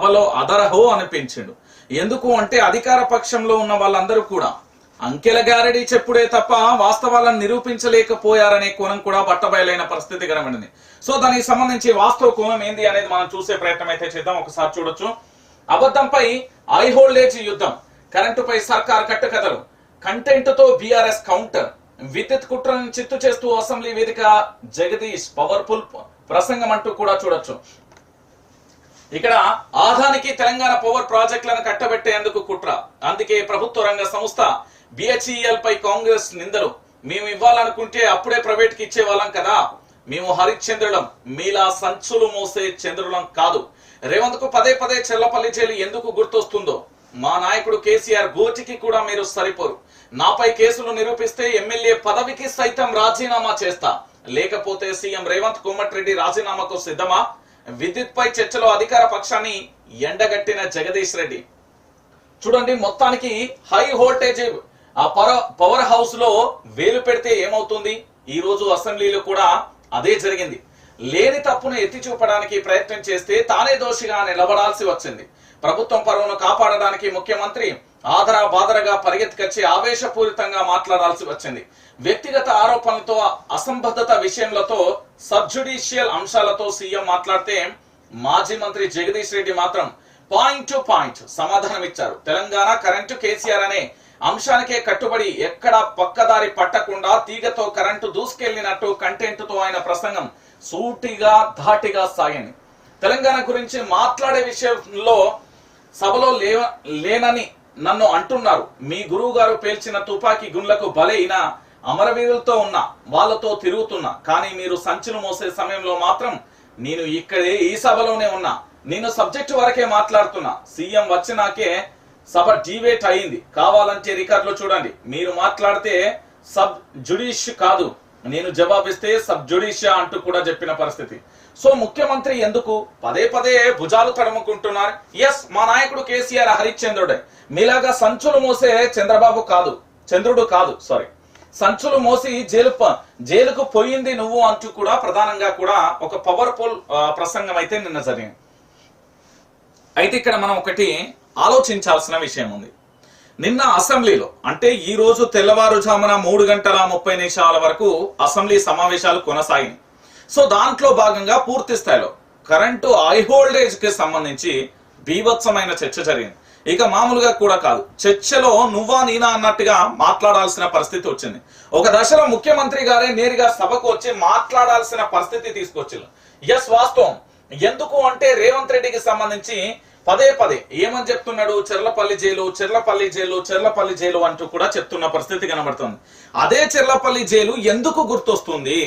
సభలో అదరహో అనిపించిండు. ఎందుకు అంటే అధికార పక్షంలో ఉన్న వాళ్ళందరూ కూడా అంకెల గారడీ చెప్పుడే తప్ప వాస్తవాలను నిరూపించలేకపోయారనే కోణం కూడా బట్టబయలైన పరిస్థితి కనబడింది. సో దానికి సంబంధించి వాస్తవ కోణం ఏంది అనేది మనం చూసే ప్రయత్నం అయితే చేద్దాం. ఒకసారి చూడొచ్చు. అబద్ధంపై హైవోల్టేజ్ యుద్ధం, కరెంటుపై సర్కార్ కట్టుకథలు, కంటెంట్ తో బీఆర్ఎస్ కౌంటర్, విద్యుత్ కుట్రను చిత్తు చేస్తూ అసెంబ్లీ వేదిక జగదీష్ పవర్ఫుల్ ప్రసంగం అంటూ కూడా చూడొచ్చు. ఇక్కడ ఆదానికి తెలంగాణ పవర్ ప్రాజెక్టులను కట్టబెట్టేందుకు కుట్ర, అందుకే ప్రభుత్వ రంగ సంస్థ బిహెచ్ఈఎల్ పై కాంగ్రెస్ నిందలు. మేము ఇవ్వాలనుకుంటే అప్పుడే ప్రైవేట్ కి ఇచ్చే వాళ్ళం కదా, మేము హరిశ్చంద్రులం, మీలా సంచులు మోసే చంద్రులం కాదు. రేవంత్ కు పదే పదే చెల్లపల్లి జైలు ఎందుకు గుర్తొస్తుందో, మా నాయకుడు కేసీఆర్ గోటికి కూడా మీరు సరిపోరు. నాపై కేసులు నిరూపిస్తే ఎమ్మెల్యే పదవికి సైతం రాజీనామా చేస్తా, లేకపోతే సీఎం రేవంత్ కోమటిరెడ్డి రాజీనామాకు సిద్ధమా? విద్యుత్ పై చర్చలో అధికార పక్షాన్ని ఎండగట్టిన జగదీష్ రెడ్డి. చూడండి, మొత్తానికి హై వోల్టేజ్ ఆ పవర్ హౌస్ లో వేలు పెడితే ఏమవుతుంది? ఈ రోజు అసెంబ్లీలో కూడా అదే జరిగింది. లేని తప్పును ఎత్తి చూపడానికి ప్రయత్నం చేస్తే తానే దోషిగా నిలబడాల్సి వచ్చింది. ప్రభుత్వం పరువును కాపాడడానికి ముఖ్యమంత్రి ఆదరా బాదరగా పరిగెత్తుకొచ్చి ఆవేశపూరితంగా మాట్లాడాల్సి వచ్చింది. వ్యక్తిగత ఆరోపణలతో, అసంబద్ధత విషయంలతో, సబ్జుడిషియల్ అంశాలతో సీఎం మాట్లాడితే మాజీ మంత్రి జగదీష్ రెడ్డి మాత్రం పాయింట్ టు పాయింట్ సమాధానం ఇచ్చారు. తెలంగాణ కరెంటు కేసీఆర్ అనే అంశానికే కట్టుబడి ఎక్కడా పక్కదారి పట్టకుండా తీగతో కరెంటు దూసుకెళ్లినట్టు కంటెంట్ తో ఆయన ప్రసంగం సూటిగా ధాటిగా సాగింది. తెలంగాణ గురించి మాట్లాడే విషయంలో సభలో లేనని నన్ను అంటున్నారు. మీ గురువు గారు పేల్చిన తుపాకీ గుండ్లకు బలైన అమరవీరులతో ఉన్నా, వాళ్ళతో తిరుగుతున్నా, కానీ మీరు సంచులు మోసే సమయంలో మాత్రం నేను ఇక్కడే ఈ సభలోనే ఉన్నా, నేను సబ్జెక్టు వరకే మాట్లాడుతున్నా. సీఎం వచ్చినాకే సభ డిబేట్ అయింది. కావాలంటే రికార్డులో చూడండి. మీరు మాట్లాడితే సబ్ జుడిష్ కాదు, నేను జవాబిస్తే సబ్ జుడిషియా అంటూ కూడా చెప్పిన పరిస్థితి. సో ముఖ్యమంత్రి ఎందుకు పదే పదే భుజాలు తడుముకుంటున్నారు? ఎస్, మా నాయకుడు కేసీఆర్ హరిశ్చంద్రుడే. మీలాగా సంచులు మోసే చంద్రబాబు కాదు, చంద్రుడు కాదు, సారీ. సంచులు మోసి జైలుకు పోయింది నువ్వు అంటూ కూడా ప్రధానంగా కూడా ఒక పవర్ఫుల్ ప్రసంగం అయితే నిన్న జరిగింది. అయితే ఇక్కడ మనం ఒకటి ఆలోచించాల్సిన విషయం ఉంది. నిన్న అసెంబ్లీలో అంటే ఈ రోజు తెల్లవారుజామున 3:30 వరకు అసెంబ్లీ సమావేశాలు కొనసాగింది. సో దాంట్లో భాగంగా పూర్తి స్థాయిలో కరెంటు హైవోల్టేజ్ కి సంబంధించి బీభత్సమైన చర్చ జరిగింది. ఇక మామూలుగా కూడా కాదు, చర్చలో నువ్వా నేనా అన్నట్టుగా మాట్లాడాల్సిన పరిస్థితి వచ్చింది. ఒక దశలో ముఖ్యమంత్రి గారే నేరుగా సభకు వచ్చి మాట్లాడాల్సిన పరిస్థితి తీసుకొచ్చారు. ఎస్, వాస్తవం. ఎందుకు అంటే రేవంత్ రెడ్డికి సంబంధించి పదే పదే ఏమని చెప్తున్నాడు? Cherlapalli jail, Cherlapalli jail, Cherlapalli jail అంటూ కూడా చెప్తున్న పరిస్థితి కనబడుతుంది. అదే చెర్లపల్లి జైలు ఎందుకు గుర్తొస్తుంది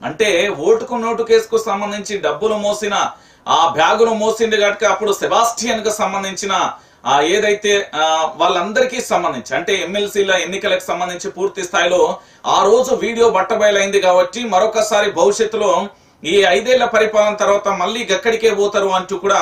అంటే, ఓటుకు నోటు కేసుకు సంబంధించి డబ్బులు మోసిన ఆ బ్యాగును మోసింది కనుక అప్పుడు సెబాస్టియన్ కు సంబంధించిన ఏదైతే వాళ్ళందరికీ సంబంధించి అంటే ఎమ్మెల్సీల ఎన్నికలకు సంబంధించి పూర్తి స్థాయిలో ఆ రోజు వీడియో బట్టబయలైంది కాబట్టి మరొకసారి భవిష్యత్తులో ఈ 5 ఏళ్ల పరిపాలన తర్వాత మళ్ళీ గక్కడికే పోతారు అంటూ కూడా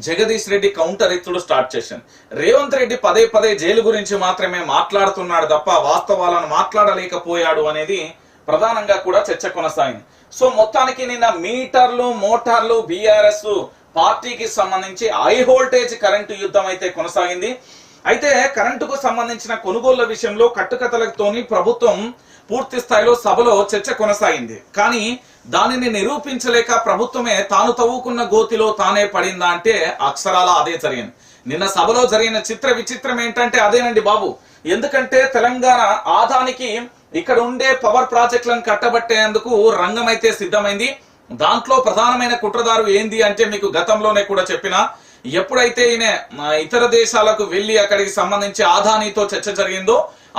జగదీష్ రెడ్డి కౌంటర్ ఇచ్చుడు స్టార్ట్ చేశాను. రేవంత్ రెడ్డి పదే పదే జైలు గురించి మాత్రమే మాట్లాడుతున్నాడు తప్ప వాస్తవాలను మాట్లాడలేకపోయాడు అనేది ప్రధానంగా కూడా చర్చ కొనసాగింది. సో మొత్తానికి నిన్న మీటర్లు మోటార్లు బీఆర్ఎస్ పార్టీకి సంబంధించి హై వోల్టేజ్ కరెంటు యుద్ధం అయితే కొనసాగింది. అయితే కరెంటుకు సంబంధించిన కొనుగోళ్ల విషయంలో కట్టుకథలతోని ప్రభుత్వం పూర్తి స్థాయిలో సభలో చర్చ కొనసాగింది. కానీ దానిని నిరూపించలేక ప్రభుత్వమే తాను తవ్వుకున్న గోతిలో తానే పడిందా అంటే అక్షరాల అదే జరిగింది. నిన్న సభలో జరిగిన విచిత్రం ఏంటంటే అదేనండి బాబు. ఎందుకంటే తెలంగాణ ఆదానికి ఇక్కడ ఉండే పవర్ ప్రాజెక్టులను కట్టబట్టేందుకు రంగం అయితే సిద్ధమైంది. దాంట్లో ప్రధానమైన కుట్రదారు ఏంది అంటే మీకు గతంలోనే కూడా చెప్పిన, ఎప్పుడైతే ఈయన ఇతర దేశాలకు వెళ్లి అక్కడికి సంబంధించి ఆదానితో చర్చ జరిగిందో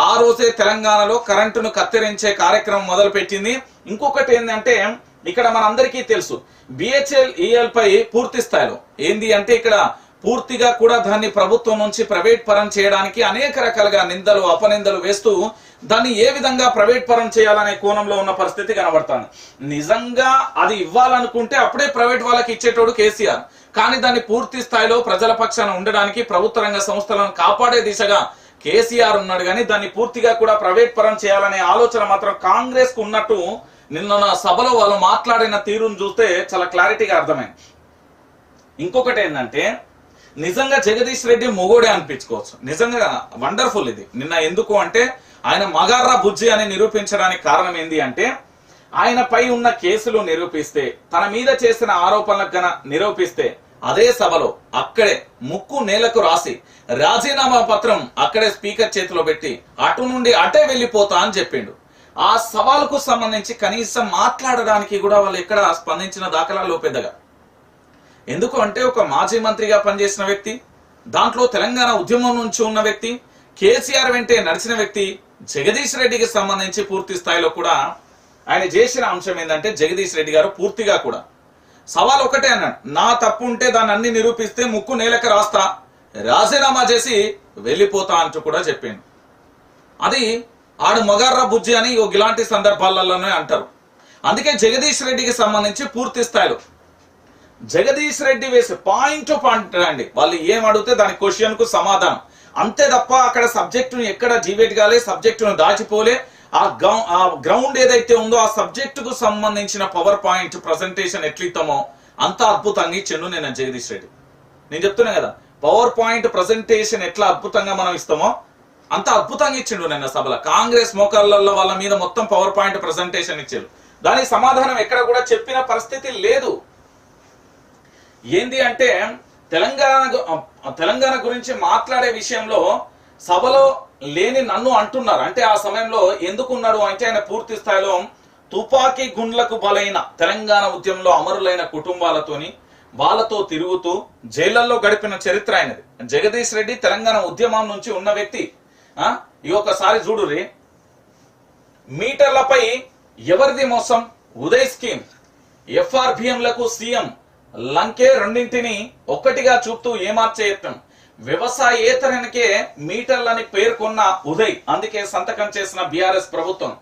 ఆ రోజే తెలంగాణలో కరెంటును కత్తిరించే కార్యక్రమం మొదలు పెట్టింది. ఇంకొకటి ఏంటంటే ఇక్కడ మనందరికీ తెలుసు బిహెచ్ఈఎల్ పై పూర్తి స్థాయిలో ఏంది అంటే ఇక్కడ పూర్తిగా కూడా దాన్ని ప్రభుత్వం నుంచి ప్రైవేట్ పరం చేయడానికి అనేక రకాలుగా నిందలు అపనిందలు వేస్తూ దాన్ని ఏ విధంగా ప్రైవేట్ పరం చేయాలనే కోణంలో ఉన్న పరిస్థితి కనబడుతుంది. నిజంగా అది ఇవ్వాలనుకుంటే అప్పుడే ప్రైవేట్ వాళ్ళకి ఇచ్చేటోడు కేసీఆర్. కానీ దాన్ని పూర్తి స్థాయిలో ప్రజల పక్షాన ఉండడానికి ప్రభుత్వ రంగ సంస్థలను కాపాడే దిశగా కేసీఆర్ ఉన్నాడు. కానీ దాన్ని పూర్తిగా కూడా ప్రైవేట్ పరం చేయాలనే ఆలోచన మాత్రం కాంగ్రెస్ కు ఉన్నట్టు నిన్న సభలో వాళ్ళు మాట్లాడిన తీరును చూస్తే చాలా క్లారిటీగా అర్థమైంది. ఇంకొకటి ఏంటంటే నిజంగా జగదీష్ రెడ్డి మొగోడే అనిపించుకోవచ్చు. నిజంగా వండర్ఫుల్ ఇది నిన్న. ఎందుకు అంటే ఆయన మగార్రా బుజ్జి అని నిరూపించడానికి కారణం ఏంది అంటే, ఆయనపై ఉన్న కేసులు నిరూపిస్తే, తన మీద చేసిన ఆరోపణలకు గన నిరూపిస్తే, అదే సభలో అక్కడే ముక్కు నేలకు రాసి రాజీనామా పత్రం అక్కడే స్పీకర్ చేతిలో పెట్టి అటు నుండి అటే వెళ్ళిపోతా అని చెప్పిండు. ఆ సవాలుకు సంబంధించి కనీసం మాట్లాడడానికి కూడా వాళ్ళు ఎక్కడ స్పందించిన దాఖలాలు పెద్దగా. ఎందుకు అంటే ఒక మాజీ మంత్రిగా పనిచేసిన వ్యక్తి, దాంట్లో తెలంగాణ ఉద్యమం నుంచి ఉన్న వ్యక్తి, కేసీఆర్ వెంటే నడిచిన వ్యక్తి, జగదీష్ రెడ్డికి సంబంధించి పూర్తి స్థాయిలో కూడా ఆయన చేసిన అంశం ఏంటంటే, జగదీష్ రెడ్డి గారు పూర్తిగా కూడా సవాల్ ఒకటే అన్నాడు, నా తప్పు ఉంటే దాన్ని అన్ని నిరూపిస్తే ముక్కు నేలకు రాస్తా, రాజీనామా చేసి వెళ్ళిపోతా అంటూ కూడా చెప్పిండు. అది ఆడు మగార్రా బుజ్జి అని ఇలాంటి సందర్భాలలోనే అంటారు. అందుకే జగదీష్ రెడ్డికి సంబంధించి పూర్తి స్థాయిలో జగదీష్ రెడ్డి వేసే పాయింట్ టు పాయింట్ అండి, వాళ్ళు ఏం అడిగితే దాని క్వశ్చన్ కు సమాధానం అంతే తప్ప అక్కడ సబ్జెక్టును ఎక్కడ జీవేట్ కాలే, సబ్జెక్టును దాచిపోలే. ఆ గ్రౌండ్ ఏదైతే ఉందో ఆ సబ్జెక్టుకు సంబంధించిన పవర్ పాయింట్ ప్రజెంటేషన్ ఎట్లిస్తామో అంత అద్భుతంగా ఇచ్చిండు నేను జగదీష్ రెడ్డి. నేను చెప్తున్నా కదా, పవర్ పాయింట్ ప్రజెంటేషన్ ఎట్లా అద్భుతంగా మనం ఇస్తామో అంత అద్భుతంగా ఇచ్చిండు నిన్న సభలో. కాంగ్రెస్ మోకాళ్ళల్లో వాళ్ళ మీద మొత్తం పవర్ పాయింట్ ప్రజెంటేషన్ ఇచ్చారు, దానికి సమాధానం ఎక్కడ కూడా చెప్పిన పరిస్థితి లేదు. ఏంది అంటే తెలంగాణ గురించి మాట్లాడే విషయంలో సభలో లేని నన్ను అంటున్నారు. అంటే ఆ సమయంలో ఎందుకున్నాడు అంటే, ఆయన పూర్తి స్థాయిలో తుపాకీ గుండ్లకు బలైన తెలంగాణ ఉద్యమంలో అమరులైన కుటుంబాలతోని వాళ్ళతో తిరుగుతూ జైళ్లలో గడిపిన చరిత్ర ఆయనది. జగదీష్ రెడ్డి తెలంగాణ ఉద్యమం నుంచి ఉన్న వ్యక్తి. ఈ ఒకసారి చూడురి, మీటర్లపై ఎవరిది మోసం, ఉదయ్ స్కీమ్, ఎఫ్ఆర్బిఎంలకు సీఎం లంకే రెండింటిని ఒక్కటిగా చూపుతూ ఏమార్చే యత్నం, వ్యవసాయేతరనికే మీటర్లని పేర్కొన్న ఉదయ్, అందుకే సంతకం చేసిన బీఆర్ఎస్ ప్రభుత్వం,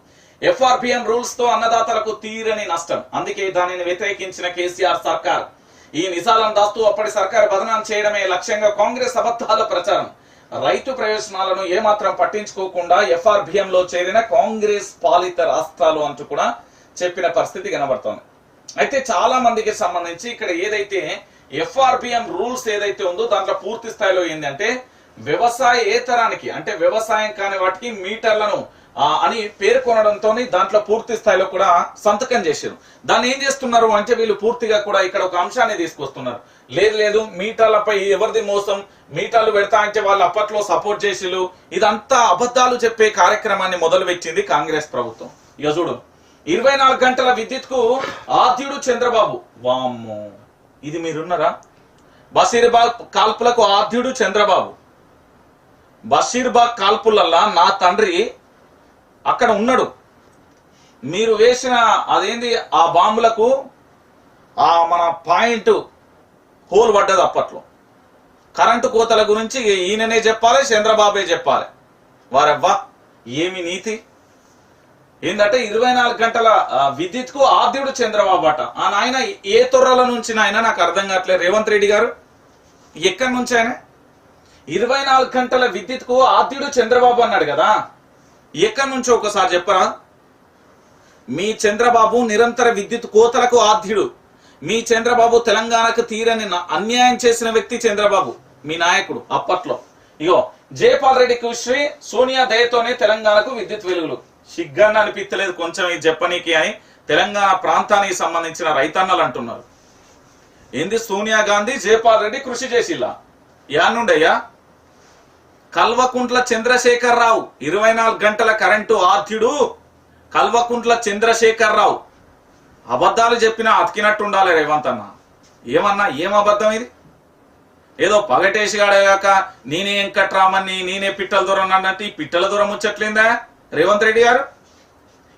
ఎఫ్ఆర్బిఎం రూల్స్ తో అన్నదాతలకు తీరని నష్టం, అందుకే దానిని వ్యతిరేకించిన కేసీఆర్ సర్కార్, ఈ నిజాలను దాస్తూ అప్పటి సర్కార్ బదనాం చేయడమే లక్ష్యంగా కాంగ్రెస్ అబద్ధాల ప్రచారం, రైతు ప్రయోజనాలను ఏమాత్రం పట్టించుకోకుండా ఎఫ్ఆర్బిఎం లో చేరిన కాంగ్రెస్ పాలిత రాష్ట్రాలు అంటూ కూడా చెప్పిన పరిస్థితి కనబడుతోంది. అయితే చాలా మందికి సంబంధించి ఇక్కడ ఏదైతే ఎఫ్ఆర్బిఎం రూల్స్ ఏదైతే ఉందో దాంట్లో పూర్తి స్థాయిలో ఏంటంటే, వ్యవసాయేతరానికి అంటే వ్యవసాయం కాని వాటికి మీటర్లను అని పేర్కొనడంతో దాంట్లో పూర్తి స్థాయిలో కూడా సంతకం చేశారు. దాన్ని ఏం చేస్తున్నారు అంటే, వీళ్ళు పూర్తిగా కూడా ఇక్కడ ఒక అంశాన్ని తీసుకొస్తున్నారు. లేదు మీటర్లపై ఎవరిది మోసం, మీటర్లు పెడతా అంటే వాళ్ళు అప్పట్లో సపోర్ట్ చేసిరు, ఇదంతా అబద్ధాలు చెప్పే కార్యక్రమాన్ని మొదలు పెట్టింది కాంగ్రెస్ ప్రభుత్వం. ఇక చూడు, 24 గంటల విద్యుత్ కు ఆద్యుడు చంద్రబాబు. వామ్మో, ఇది మీరున్నారా? బషీర్బాగ్ కాల్పులకు ఆద్యుడు చంద్రబాబు. బషీర్బాగ్ కాల్పులల్లా నా తండ్రి అక్కడ ఉన్నాడు. మీరు వేసిన అదేంది ఆ బాంబులకు మన పాయింట్ హోల్ పడ్డది అప్పట్లో. కరెంటు కోతల గురించి ఈయననే చెప్పాలి, చంద్రబాబే చెప్పాలి. వారవ్వా ఏమి నీతి ఏంటంటే, 24 గంటల విద్యుత్ కు ఆద్యుడు చంద్రబాబు అట. ఆ నాయన ఏ తొర్రల నుంచి నాయన నాకు అర్థం కావట్లేదు. రేవంత్ రెడ్డి గారు ఎక్కడి నుంచి ఆయన 24 గంటల విద్యుత్ కు ఆద్యుడు చంద్రబాబు అన్నాడు కదా, ఎక్కడి నుంచో ఒకసారి చెప్పరా? మీ చంద్రబాబు నిరంతర విద్యుత్ కోతలకు ఆద్యుడు. మీ చంద్రబాబు తెలంగాణకు తీరని అన్యాయం చేసిన వ్యక్తి చంద్రబాబు, మీ నాయకుడు అప్పట్లో. ఇగో జయపాల్ రెడ్డి కృషి, సోనియా దయతోనే తెలంగాణకు విద్యుత్ వెలుగులు. సిగ్గాన్ని అనిపించలేదు కొంచెం ఇది చెప్పనీకి అని తెలంగాణ ప్రాంతానికి సంబంధించిన రైతన్నలు అంటున్నారు. ఏంది సోనియా గాంధీ జయపాల్ రెడ్డి కృషి చేసిలా? యానుండయ్యా కల్వకుంట్ల చంద్రశేఖర్ రావు 24 గంటల కరెంటు ఆద్యుడు కల్వకుంట్ల చంద్రశేఖర్ రావు. అబద్ధాలు చెప్పినా అతికినట్టు ఉండాలి రేవంత్ అన్న. ఏమన్నా ఏం అబద్ధం ఇది? ఏదో పగటేసి గాడగాక నేనే వెంకట్రామని నేనే పిట్టల దూరం అన్నట్టు ఈ పిట్టల దూరం ముచ్చట్లేందా రేవంత్ రెడ్డి గారు?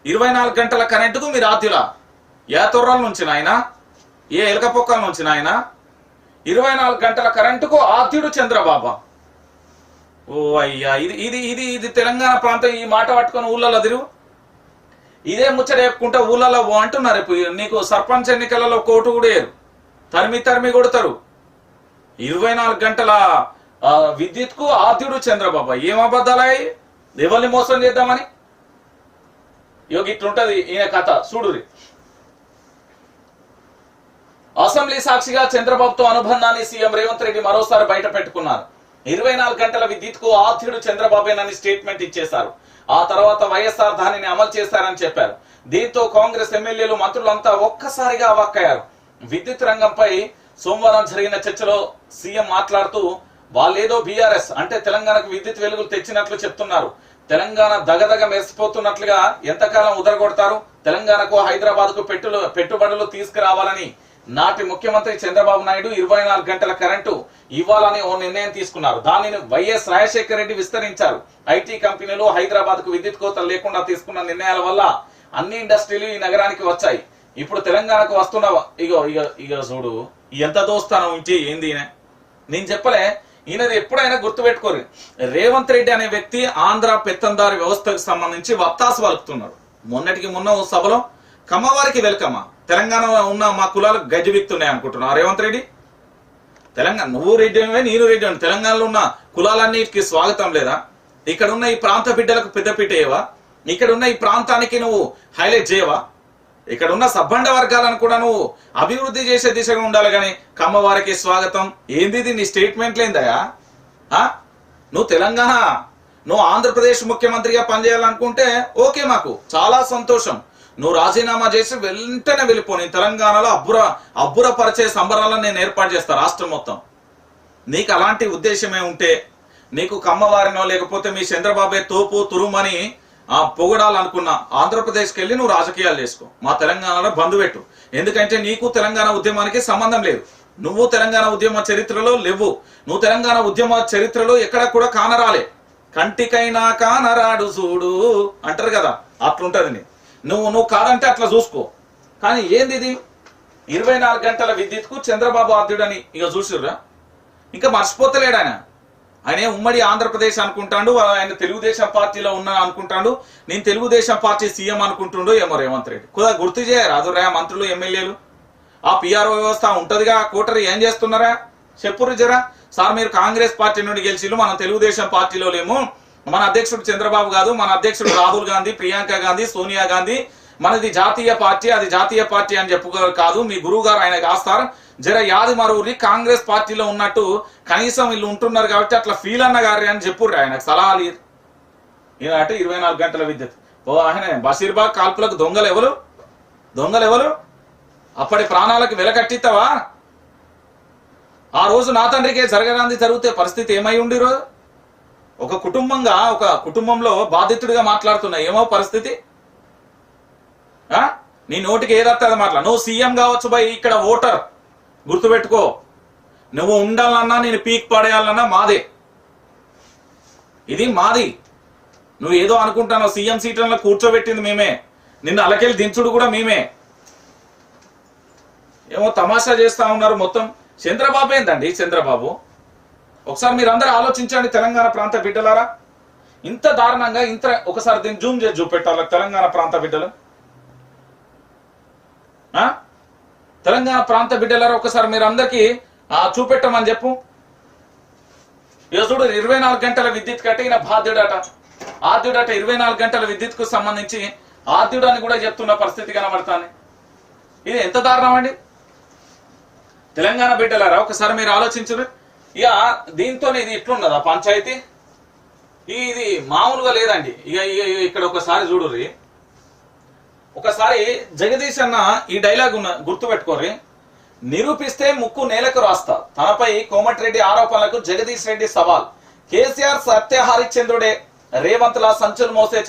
24 గంటల కరెంటుకు మీరు ఆద్యులా? ఏ తొర్రల నుంచి నాయన, ఏ ఎలకపోక్కల నుంచి నాయన? 24 గంటల కరెంటుకు ఆద్యుడు చంద్రబాబు. ఓ అయ్యా, ఇది ఇది ఇది ఇది తెలంగాణ ప్రాంతం. ఈ మాట పట్టుకొని ఊళ్ళలో తిరుగు, ఇదే ముచ్చట చెప్పుకుంటా ఊళ్ళలో అంటున్నారు. ఇప్పుడు నీకు సర్పంచ్ ఎన్నికలలో కోటు కూడా వేయరు, తరిమి కొడతారు. 24 గంటల విద్యుత్ కు ఆద్యుడు చంద్రబాబు. ఏం అబద్ధాలయ్యి? ఎవరిని మోసం చేద్దామని? యోగి ఇట్లుంటది ఈయన కథ. చూడురి, అసెంబ్లీ సాక్షిగా చంద్రబాబుతో అనుబంధాన్ని సీఎం రేవంత్ రెడ్డి మరోసారి బయట పెట్టుకున్నారు. 24 గంటల విద్యుత్కు ఆద్యుడు చంద్రబాబేనని స్టేట్మెంట్ ఇచ్చేశారు. ఆ తర్వాత వైఎస్ఆర్ దానిని అమలు చేశారని చెప్పారు. దీంతో కాంగ్రెస్ ఎమ్మెల్యేలు మంత్రులంతా ఒక్కసారిగా అవాక్కయ్యారు. విద్యుత్ రంగంపై సోమవారం జరిగిన చర్చలో సీఎం మాట్లాడుతూ వాళ్ళేదో బీఆర్ఎస్ అంటే తెలంగాణకు విద్యుత్ వెలుగులు తెచ్చినట్లు చెప్తున్నారు. తెలంగాణ దగదగ మెరిసిపోతున్నట్లుగా ఎంతకాలం ఉదరగొడతారు? తెలంగాణకు హైదరాబాద్ కు పెట్టుబడులు తీసుకురావాలని నాటి ముఖ్యమంత్రి చంద్రబాబు నాయుడు 24 గంటల కరెంటు ఇవ్వాలని ఓ నిర్ణయం తీసుకున్నారు. దానిని వైఎస్ రాజశేఖర రెడ్డి విస్తరించారు. ఐటీ కంపెనీలు హైదరాబాద్ కు విద్యుత్ కోత లేకుండా తీసుకున్న నిర్ణయాల వల్ల అన్ని ఇండస్ట్రీలు ఈ నగరానికి వచ్చాయి. ఇప్పుడు తెలంగాణకు వస్తున్న ఇగో చూడు ఎంత దోస్తానం ఉంచి ఏంది నేను చెప్పలే. ఈయనది ఎప్పుడైనా గుర్తుపెట్టుకోరు. రేవంత్ రెడ్డి అనే వ్యక్తి ఆంధ్ర పెత్తందారి వ్యవస్థకు సంబంధించి వత్తాసు వలుపుతున్నాడు. మొన్నటికి మొన్న ఓ సభలో కమ్మవారికి వెల్కమ్మా, తెలంగాణలో ఉన్న మా కులాలకు గజ్జి బిక్తున్నాయి అనుకుంటున్నావు రేవంత్ రెడ్డి? తెలంగాణ నువ్వు రెడ్డి నేను రెడ్డి అని తెలంగాణలో ఉన్న కులాలన్నిటికీ స్వాగతం లేదా? ఇక్కడ ఉన్న ఈ ప్రాంత బిడ్డలకు పెద్దపీట వేయవా? ఇక్కడ ఉన్న ఈ ప్రాంతానికి నువ్వు హైలైట్ చేయవా? ఇక్కడ ఉన్న సబ్బండ వర్గాలను కూడా నువ్వు అభివృద్ధి చేసే దిశగా ఉండాలి. కానీ కమ్మవారికి స్వాగతం ఏంది? నీ స్టేట్మెంట్ లేదయా? నువ్వు తెలంగాణ నువ్వు ఆంధ్రప్రదేశ్ ముఖ్యమంత్రిగా పనిచేయాలనుకుంటే ఓకే, మాకు చాలా సంతోషం. నువ్వు రాజీనామా చేసి వెంటనే వెళ్ళిపో. నేను తెలంగాణలో అబ్బురపరిచే సంబరాలను నేను ఏర్పాటు చేస్తా రాష్ట్రం మొత్తం. నీకు అలాంటి ఉద్దేశమే ఉంటే నీకు కమ్మవారినో లేకపోతే మీ చంద్రబాబే తోపు తురుమని పొగడాలనుకున్నా ఆంధ్రప్రదేశ్కి వెళ్ళి నువ్వు రాజకీయాలు చేసుకో. మా తెలంగాణలో బంధు పెట్టు. ఎందుకంటే నీకు తెలంగాణ ఉద్యమానికి సంబంధం లేదు. నువ్వు తెలంగాణ ఉద్యమ చరిత్రలో లేవు. నువ్వు తెలంగాణ ఉద్యమ చరిత్రలో ఎక్కడ కూడా కానరాలే. కంటికైనా కానరాడు చూడు అంటారు కదా, అట్లుంటది. నువ్వు కాదంటే అట్లా చూసుకో. కానీ ఏంది ఇది? 24 గంటల విద్యుత్కు చంద్రబాబు ఆద్యుడని ఇక చూసిర్రా? ఇంకా మర్చిపోతలేడు ఆయన. ఆయన ఉమ్మడి ఆంధ్రప్రదేశ్ అనుకుంటాడు, ఆయన తెలుగుదేశం పార్టీలో ఉన్నా అనుకుంటాడు. నేను తెలుగుదేశం పార్టీ సీఎం అనుకుంటుండో ఏమో రేవంత్ రెడ్డి. కూడా గుర్తు చేయరాదు రా మంత్రులు ఎమ్మెల్యేలు. ఆ పిఆర్ఓ వ్యవస్థ ఉంటదిగా, కోటరీ ఏం చేస్తున్నారా చెప్పురు జరా. సార్ మీరు కాంగ్రెస్ పార్టీ నుండి గెలిచిలు, మనం తెలుగుదేశం పార్టీలో లేము. మన అధ్యక్షుడు చంద్రబాబు కాదు, మన అధ్యక్షుడు రాహుల్ గాంధీ, ప్రియాంక గాంధీ, సోనియా గాంధీ. మనది జాతీయ పార్టీ, అది జాతీయ పార్టీ అని చెప్పుకోరు కాదు. మీ గురువు గారు ఆయన కాస్తారు. జర యాది మరూరి కాంగ్రెస్ పార్టీలో ఉన్నట్టు కనీసం వీళ్ళు ఉంటున్నారు కాబట్టి అట్లా ఫీల్ అన్న గారి అని చెప్పుర్రు ఆయనకు సలహాలు. ఈయనట 24 గంటల విద్యుత్. ఓ ఆయన బషీర్బాగ్ కాల్పులకు దొంగలు ఎవరు? అప్పటి ప్రాణాలకు వెలకట్టిస్తావా? ఆ రోజు నా తండ్రికే జరగరాంది జరిగితే పరిస్థితి ఏమై ఉండిరో? ఒక కుటుంబంలో బాధితుడిగా మాట్లాడుతున్నా ఏమో పరిస్థితి. నీ నోటికి ఏదత్తది మాట్లా. నువ్వు సీఎం కావచ్చు బై, ఇక్కడ ఓటర్ గుర్తుపెట్టుకో. నువ్వు ఉండాలన్నా నేను పీక్ పడేయాలన్నా మాదే, ఇది మాది. నువ్వు ఏదో అనుకుంటాను సీఎం సీట్లలో కూర్చోబెట్టింది మేమే, నిన్ను అలకెళ్ళి దించుడు కూడా మేమే. ఏమో తమాషా చేస్తా ఉన్నారు మొత్తం. చంద్రబాబు ఏందండి చంద్రబాబు? ఒకసారి మీరు అందరూ ఆలోచించండి తెలంగాణ ప్రాంత బిడ్డలారా. ఇంత దారుణంగా ఒకసారి దీన్ని జూమ్ చేసి చూపెట్టాలి తెలంగాణ ప్రాంత బిడ్డలు. తెలంగాణ ప్రాంత బిడ్డలారా ఒకసారి మీరు అందరికి చూపెట్టమని చెప్పు. ఇక చూడు 24 గంటల విద్యుత్ కట్టిన బాధ్యుడట, ఆద్యుడట. 24 గంటల విద్యుత్ కు సంబంధించి ఆద్యుడు అని కూడా చెప్తున్న పరిస్థితి కనబడుతుంది. ఇది ఎంత దారుణం అండి తెలంగాణ బిడ్డలారా. ఒకసారి మీరు ఆలోచించరు. ఇక దీంతో ఇది ఇట్లున్నదా పంచాయతీ? ఇది మామూలుగా లేదండి. ఇక ఇక్కడ ఒకసారి చూడుర్రి. ఒకసారి జగదీష్ అన్న ఈ డైలాగ్ గుర్తు పెట్టుకోర్రి. నిరూపిస్తే ముక్కు నేలకు రాస్తా. తనపై కోమటిరెడ్డి ఆరోపణలకు జగదీష్ రెడ్డి సవాల్. కేసీఆర్ సత్యహరిశ్చంద్రుడే, రేవంత్ లా సంచులు మోసే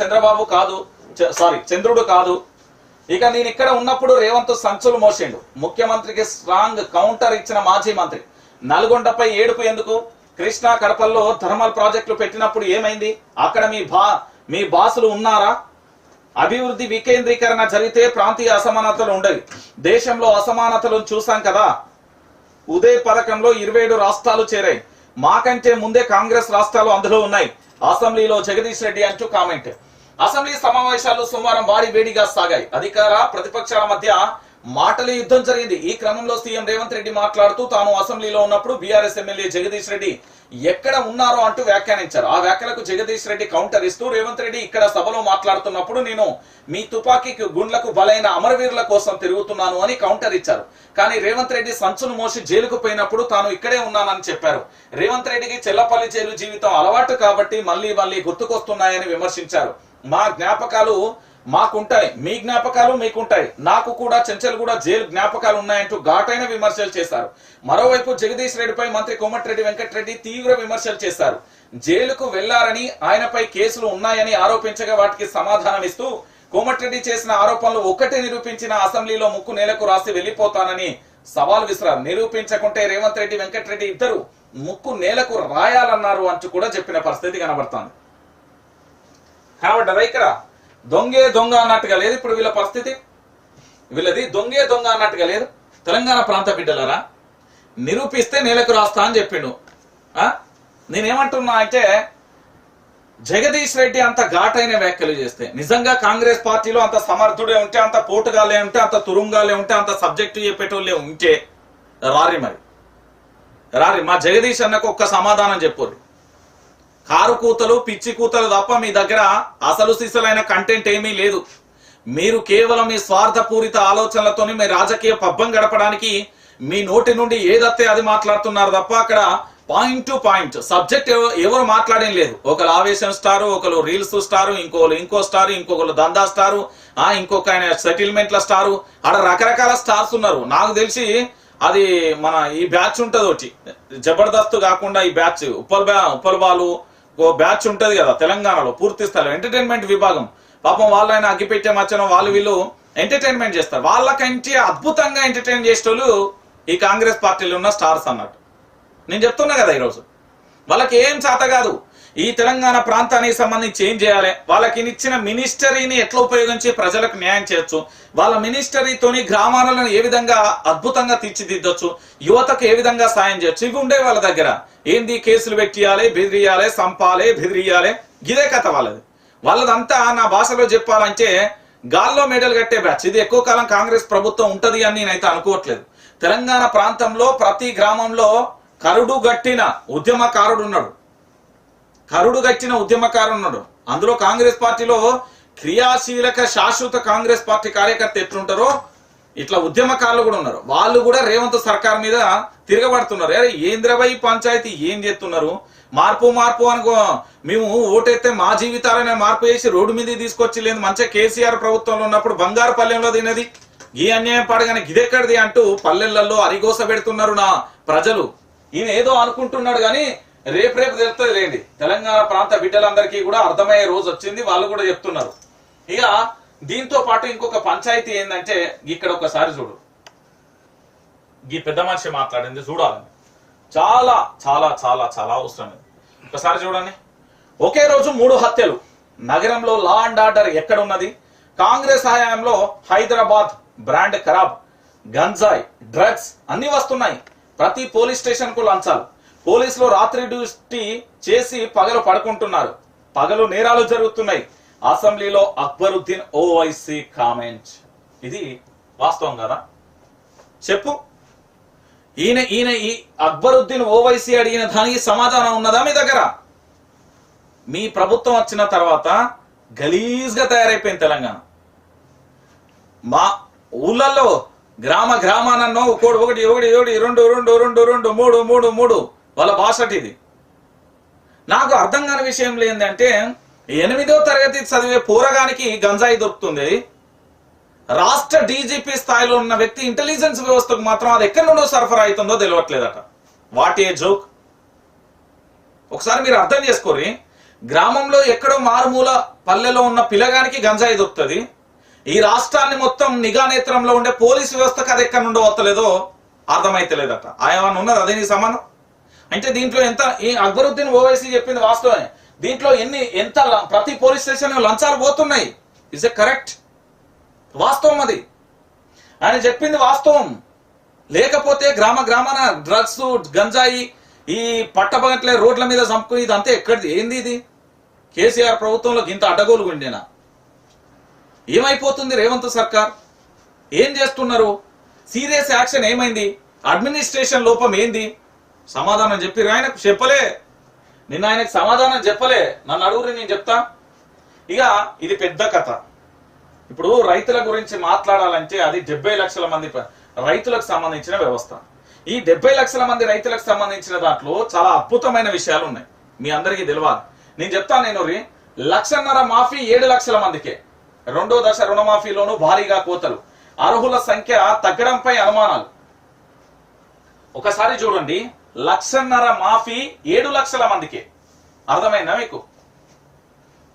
చంద్రుడు కాదు. ఇక నేను ఇక్కడ ఉన్నప్పుడు రేవంత్ సంచులు మోసిండు. ముఖ్యమంత్రికి స్ట్రాంగ్ కౌంటర్ ఇచ్చిన మాజీ మంత్రి. నల్గొండపై ఏడుపు ఎందుకు? కృష్ణా కడపల్లో థర్మల్ ప్రాజెక్టులు పెట్టినప్పుడు ఏమైంది? అక్కడ మీ బాసులు ఉన్నారా? అభివృద్ధి వికేంద్రీకరణ జరిగితే ప్రాంతీయ అసమానతలు ఉండవు. దేశంలో అసమానతలను చూసాం కదా. ఉదయ్ పథకంలో 27 రాష్ట్రాలు చేరాయి. మాకంటే ముందే కాంగ్రెస్ రాష్ట్రాలు అందులో ఉన్నాయి. అసెంబ్లీలో జగదీష్ రెడ్డి అంటూ కామెంట్. అసెంబ్లీ సమావేశాలు సోమవారం వాడి వేడిగా సాగాయి. అధికార ప్రతిపక్షాల మధ్య మాటల యుద్ధం జరిగింది. ఈ క్రమంలో సీఎం రేవంత్ రెడ్డి మాట్లాడుతూ తాను అసెంబ్లీలో ఉన్నప్పుడు బీఆర్ఎస్ ఎమ్మెల్యే జగదీష్ రెడ్డి ఎక్కడ ఉన్నారో అంటూ వ్యాఖ్యానించారు. ఆ వ్యాఖ్యలకు జగదీష్ రెడ్డి కౌంటర్ ఇస్తూ రేవంత్ రెడ్డి ఇక్కడ సభలో మాట్లాడుతున్నప్పుడు నేను మీ తుపాకీకి గుండ్లకు బలైన అమరవీరుల కోసం తిరుగుతున్నాను అని కౌంటర్ ఇచ్చారు. కానీ రేవంత్ రెడ్డి సంచును మోసి జైలుకు పోయినప్పుడు తాను ఇక్కడే ఉన్నానని చెప్పారు. రేవంత్ రెడ్డికి చెల్లపల్లి జైలు జీవితం అలవాటు కాబట్టి మళ్ళీ గుర్తుకొస్తున్నాయని విమర్శించారు. మా జ్ఞాపకాలు మాకుంటాయి, మీ జ్ఞాపకాలు మీకుంటాయి, నాకు కూడా చెంచల్గూడ జైలు జ్ఞాపకాలు ఉన్నాయంటూ ఘాటైన విమర్శలు చేశారు. మరోవైపు జగదీష్ రెడ్డిపై మంత్రి కోమటిరెడ్డి వెంకటరెడ్డి తీవ్ర విమర్శలు చేశారు. జైలుకు వెళ్లారని ఆయనపై కేసులు ఉన్నాయని ఆరోపించగా వాటికి సమాధానం ఇస్తూ కోమటిరెడ్డి చేసిన ఆరోపణలు ఒక్కటే నిరూపించిన అసెంబ్లీలో ముక్కు నేలకు రాసి వెళ్లిపోతానని సవాల్ విసిరారు. నిరూపించకుంటే రేవంత్ రెడ్డి వెంకటరెడ్డి ఇద్దరు ముక్కు నేలకు రాయాలన్నారు అంటూ కూడా చెప్పిన పరిస్థితి కనబడుతోంది. కాబట్టి ఇక్కడ దొంగే దొంగ అన్నట్టుగా లేదు ఇప్పుడు వీళ్ళ పరిస్థితి. వీళ్ళది దొంగే దొంగ అన్నట్టుగా లేదు. తెలంగాణ ప్రాంత బిడ్డలరా, నిరూపిస్తే నేలకు రాస్తా అని చెప్పిండు. నేనేమంటున్నా అంటే జగదీష్ రెడ్డి అంత ఘాటైన వ్యాఖ్యలు చేస్తే నిజంగా కాంగ్రెస్ పార్టీలో అంత సమర్థుడే ఉంటే, అంత పోటుగాలే ఉంటే, అంత తురుంగాలే ఉంటే, అంత సబ్జెక్టు చెప్పేటోళ్ళే ఉంటే రారి మా జగదీష్ అన్నకు ఒక్క సమాధానం చెప్పుర్రి. కారు కూతలు పిచ్చి కూతలు తప్ప మీ దగ్గర అసలు సిసలైన కంటెంట్ ఏమీ లేదు. మీరు కేవలం మీ స్వార్థపూరిత ఆలోచనలతోని మీ రాజకీయ పబ్బం గడపడానికి మీ నోటి నుండి ఏదైతే అది మాట్లాడుతున్నారు తప్ప అక్కడ పాయింట్ టు పాయింట్ సబ్జెక్ట్ ఎవరు మాట్లాడేం లేదు. ఒకరు ఆవేశం స్టారు, ఒకరు రీల్స్ స్టారు, ఇంకో స్టార్, ఇంకొకరు దందా స్టారు, ఇంకొక ఆయన సెటిల్మెంట్ల స్టారు, ఆడ రకరకాల స్టార్స్ ఉన్నారు. నాకు తెలిసి అది మన ఈ బ్యాచ్ ఉంటది ఒకటి జబర్దస్త్ కాకుండా ఈ బ్యాచ్ ఉప్పల్ బాలు బ్యాచ్ ఉంటది కదా తెలంగాణలో పూర్తి స్థాయిలో ఎంటర్టైన్మెంట్ విభాగం. పాపం వాళ్ళైనా అగ్గిపెట్టే మచ్చనం వాళ్ళు వీళ్ళు ఎంటర్టైన్మెంట్ చేస్తారు. వాళ్ళకంటే అద్భుతంగా ఎంటర్టైన్ చేసేటోళ్ళు ఈ కాంగ్రెస్ పార్టీలో ఉన్న స్టార్స్ అన్నట్టు నేను చెప్తున్నా కదా. ఈరోజు వాళ్ళకి ఏం చేత కాదు ఈ తెలంగాణ ప్రాంతానికి సంబంధించి ఏం చేయాలి, వాళ్ళకి ఇచ్చిన మినిస్టరీని ఎట్లా ఉపయోగించి ప్రజలకు న్యాయం చేయొచ్చు, వాళ్ళ మినిస్టరీతోని గ్రామాలను ఏ విధంగా అద్భుతంగా తీర్చిదిద్దొచ్చు, యువతకు ఏ విధంగా సాయం చేయొచ్చు, ఇవి ఉండే వాళ్ళ దగ్గర. ఏంది కేసులు పెట్టియాలి, బెదిరియాలి, సంపాలి, బెదిరియాలి, ఇదే కథ వాళ్ళది. వాళ్ళదంతా నా భాషలో చెప్పాలంటే గాల్లో మెడల్ కట్టే బ్యాచ్. ఇది ఎక్కువ కాలం కాంగ్రెస్ ప్రభుత్వం ఉంటది అని నేనైతే అనుకోవట్లేదు. తెలంగాణ ప్రాంతంలో ప్రతి గ్రామంలో కరుడు గట్టిన ఉద్యమకారుడు ఉన్నాడు. అందులో కాంగ్రెస్ పార్టీలో క్రియాశీలక శాశ్వత కాంగ్రెస్ పార్టీ కార్యకర్త ఎట్లుంటారో ఇట్లా ఉద్యమకారులు కూడా ఉన్నారు. వాళ్ళు కూడా రేవంత్ సర్కార్ మీద తిరగబడుతున్నారు. అరే ఏంద్రబాయి పంచాయతీ ఏం చేస్తున్నారు, మార్పు అనుకో, మేము ఓటైతే మా జీవితాలనే మార్పు చేసి రోడ్డు మీద తీసుకొచ్చి లేదు మంచిగా కేసీఆర్ ప్రభుత్వంలో ఉన్నప్పుడు బంగారు పల్లెంలో తినది ఈ అన్యాయం పడగానే గిదెక్కడిది అంటూ పల్లెళ్లలో అరిగోస పెడుతున్నారు నా ప్రజలు. ఈయన ఏదో అనుకుంటున్నాడు కానీ రేపు తెలుస్తుంది లేండి. తెలంగాణ ప్రాంత బిడ్డలందరికీ కూడా అర్థమయ్యే రోజు వచ్చింది, వాళ్ళు కూడా చెప్తున్నారు. ఇక దీంతో పాటు ఇంకొక పంచాయతీ ఏంటంటే ఇక్కడ ఒకసారి చూడు, ఈ పెద్ద మనిషి మాట్లాడింది చూడాలని చాలా చాలా చాలా చాలా అవసరం. ఒకసారి చూడండి. ఒకే రోజు 3 హత్యలు, నగరంలో లా అండ్ ఆర్డర్ ఎక్కడ ఉన్నది? కాంగ్రెస్ హయాంలో హైదరాబాద్ బ్రాండ్ ఖరాబ్, గంజాయి, డ్రగ్స్ అన్ని వస్తున్నాయి. ప్రతి పోలీస్ స్టేషన్ కు లంచాలు. పోలీసులు రాత్రి డ్యూటీ చేసి పగలు పడుకుంటున్నారు. పగలు నేరాలు జరుగుతున్నాయి. అసెంబ్లీలో అక్బరుద్దీన్ ఓవైసీ కామెంట్. ఇది వాస్తవం కదా చెప్పు. ఈయన ఈ అక్బరుద్దీన్ ఓవైసీ అడిగిన దానికి సమాధానం ఉన్నదా మీ దగ్గర? మీ ప్రభుత్వం వచ్చిన తర్వాత గలీజ్ గా తయారైపోయింది తెలంగాణ. మా ఊళ్ళల్లో గ్రామానన్నో ఒకటి 2 వాళ్ళ భాషటిది. నాకు అర్థం కాని విషయం లేదంటే 8వ తరగతి చదివే పోరగానికి గంజాయి దొరుకుతుంది. రాష్ట్ర డీజీపీ స్థాయిలో ఉన్న వ్యక్తి ఇంటెలిజెన్స్ వ్యవస్థకు మాత్రం అది ఎక్కడి నుండో సరఫరా అవుతుందో తెలియట్లేదట. What a joke. ఒకసారి మీరు అర్థం చేసుకోరి. గ్రామంలో ఎక్కడో మారుమూల పల్లెలో ఉన్న పిల్లగానికి గంజాయి దొరుకుతుంది. ఈ రాష్ట్రాన్ని మొత్తం నిఘా నేత్రంలో ఉండే పోలీసు వ్యవస్థకు అది ఎక్కడి నుండో వస్తలేదో అర్థమైతలేదట. ఆయన ఉన్నది అదే నీ సంబంధం. అంటే దీంట్లో ఎంత ఈ అక్బరుద్దీన్ ఓవైసీ చెప్పింది వాస్తవమే. దీంట్లో ఎంత ప్రతి పోలీస్ స్టేషన్ లంచాలు పోతున్నాయి. ఇస్ ఎ కరెక్ట్ వాస్తవం. అది ఆయన చెప్పింది వాస్తవం. లేకపోతే గ్రామాన డ్రగ్స్ గంజాయి ఈ పట్టపగట్లే రోడ్ల మీద చంపుకుని ఇదంతా ఎక్కడిది? ఏంది ఇది? కేసీఆర్ ప్రభుత్వంలో ఇంత అడ్డగోలు గుండేనా? ఏమైపోతుంది రేవంత్ సర్కార్? ఏం చేస్తున్నారు? సీరియస్ యాక్షన్ ఏమైంది? అడ్మినిస్ట్రేషన్ లోపం ఏంది? సమాధానం చెప్పిర్రు? ఆయనకు చెప్పలే. నిన్న ఆయనకు సమాధానం చెప్పలే. నన్ను అడుగురి, నేను చెప్తా. ఇక ఇది పెద్ద కథ. ఇప్పుడు రైతుల గురించి మాట్లాడాలంటే అది 70 లక్షల మంది రైతులకు సంబంధించిన వ్యవస్థ. ఈ 70 లక్షల మంది రైతులకు సంబంధించిన దాంట్లో చాలా అద్భుతమైన విషయాలు ఉన్నాయి. మీ అందరికీ తెలియాలి. నేను చెప్తాను. నేను 1.5 లక్షల మాఫీ 7 లక్షల మందికే. రెండో దశ రుణమాఫీలోనూ భారీగా కోతలు, అర్హుల సంఖ్య తగ్గడంపై అనుమానాలు. ఒకసారి చూడండి, 1.5 లక్షల మాఫీ 7 లక్షల మందికే. అర్థమైందా మీకు?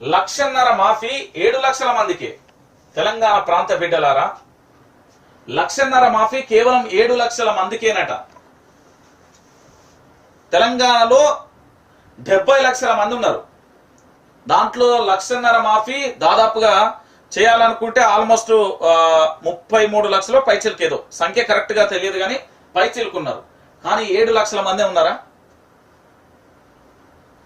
1.5 లక్షల మాఫీ 7 లక్షల మందికే. తెలంగాణ ప్రాంత బిడ్డలారా, 1.5 లక్షల మాఫీ కేవలం 7 లక్షల మందికేనట. తెలంగాణలో 70 లక్షల మంది ఉన్నారు. దాంట్లో 1.5 లక్షల మాఫీ దాదాపుగా చేయాలనుకుంటే ఆల్మోస్ట్ 33 లక్షలు పైచిలకేదో, సంఖ్య కరెక్ట్ గా తెలియదు కానీ పైచిలుకున్నారు. కానీ 7 లక్షల మంది ఉన్నారా?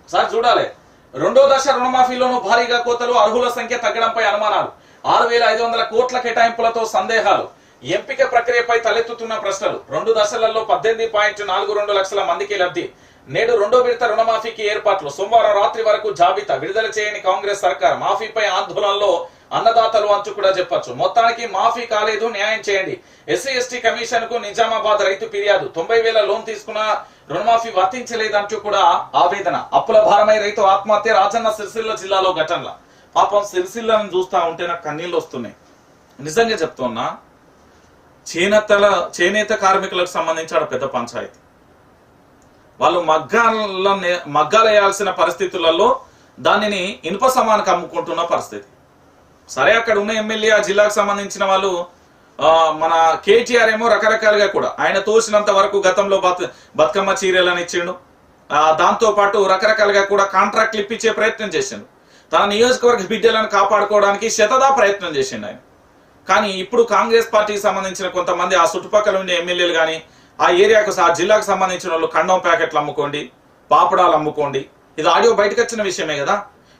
సార్ చూడాలి. రెండో దశ రుణమాఫీలోనూ భారీగా కోతలు, అర్హుల సంఖ్య తగ్గడంపై అనుమానాలు, 6,500 కోట్ల కేటాయింపులతో సందేహాలు, ఎంపిక ప్రక్రియపై తలెత్తుతున్న ప్రశ్నలు. 2 దశలలో 18.42 లక్షల మందికి లబ్ధి. నేడు రెండో విడత రుణమాఫీకి ఏర్పాట్లు. సోమవారం రాత్రి వరకు జాబితా విడుదల చేయని కాంగ్రెస్ సర్కార్. మాఫీపై ఆందోళనలో అన్నదాతలు అంచు కూడా చెప్పొచ్చు. మొత్తానికి మాఫీ కాలేదు, న్యాయం చేయండి. ఎస్సీ ఎస్టీ కమిషన్ కు నిజామాబాద్ రైతు ఫిర్యాదు. 90,000 లోన్ తీసుకున్న రుణమాఫీ వర్తించలేదంటూ కూడా ఆవేదన. అప్పుల భారమై రైతు ఆత్మహత్య. రాజన్న సిరిసిల్ల జిల్లాలో ఘటనల. పాపం సిరిసిల్లను చూస్తా ఉంటే నాకు కన్నీళ్ళు వస్తున్నాయి. నిజంగా చెప్తున్నా, చేనేత కార్మికులకు సంబంధించి ఆడ పెద్ద పంచాయతీ. వాళ్ళు మగ్గాలేయాల్సిన పరిస్థితులలో దానిని ఇనుప సమానికి అమ్ముకుంటున్న పరిస్థితి. సరే, అక్కడ ఉన్న ఎమ్మెల్యే ఆ జిల్లాకు సంబంధించిన వాళ్ళు మన కేటీఆర్ ఏమో రకరకాలుగా కూడా ఆయన తోసినంత వరకు గతంలో బతుకమ్మ చీరలను ఇచ్చిండు. దాంతో పాటు రకరకాలుగా కూడా కాంట్రాక్ట్లు ఇప్పించే ప్రయత్నం చేసిండు. తన నియోజకవర్గ బిడ్డలను కాపాడుకోవడానికి శతదా ప్రయత్నం చేసిండు ఆయన. కానీ ఇప్పుడు కాంగ్రెస్ పార్టీకి సంబంధించిన కొంతమంది ఆ చుట్టుపక్కల ఉండే ఎమ్మెల్యేలు కానీ ఆ ఏరియాకు ఆ జిల్లాకు సంబంధించిన వాళ్ళు కండం ప్యాకెట్లు అమ్ముకోండి, పాపడాలు అమ్ముకోండి. ఇది ఆడియో బయటకు వచ్చిన విషయమే కదా,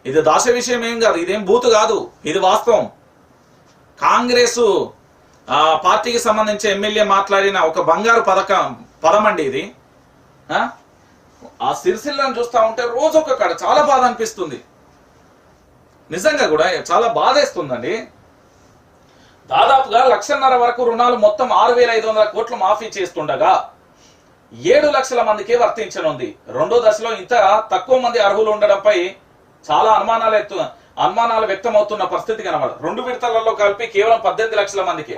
ఇది దాశ విషయం ఏం కాదు, ఇదేం బూతు కాదు, ఇది వాస్తవం. కాంగ్రెస్ పార్టీకి సంబంధించి ఎమ్మెల్యే మాట్లాడిన ఒక బంగారు పదం అండి ఇది. ఆ సిరిసిల్లను చూస్తా ఉంటే రోజు ఒక కాడ చాలా బాధ అనిపిస్తుంది. నిజంగా కూడా చాలా బాధేస్తుందండి. దాదాపుగా 1.5 లక్షల వరకు రుణాలు మొత్తం 6,500 కోట్లు మాఫీ చేస్తుండగా 7 లక్షల మందికే వర్తించనుంది. రెండో దశలో ఇంత తక్కువ మంది అర్హులు ఉండడంపై చాలా అనుమానాలు వ్యక్తమవుతున్న పరిస్థితి కనబడదు. 2 విడతలలో కలిపి కేవలం 18 లక్షల మందికే.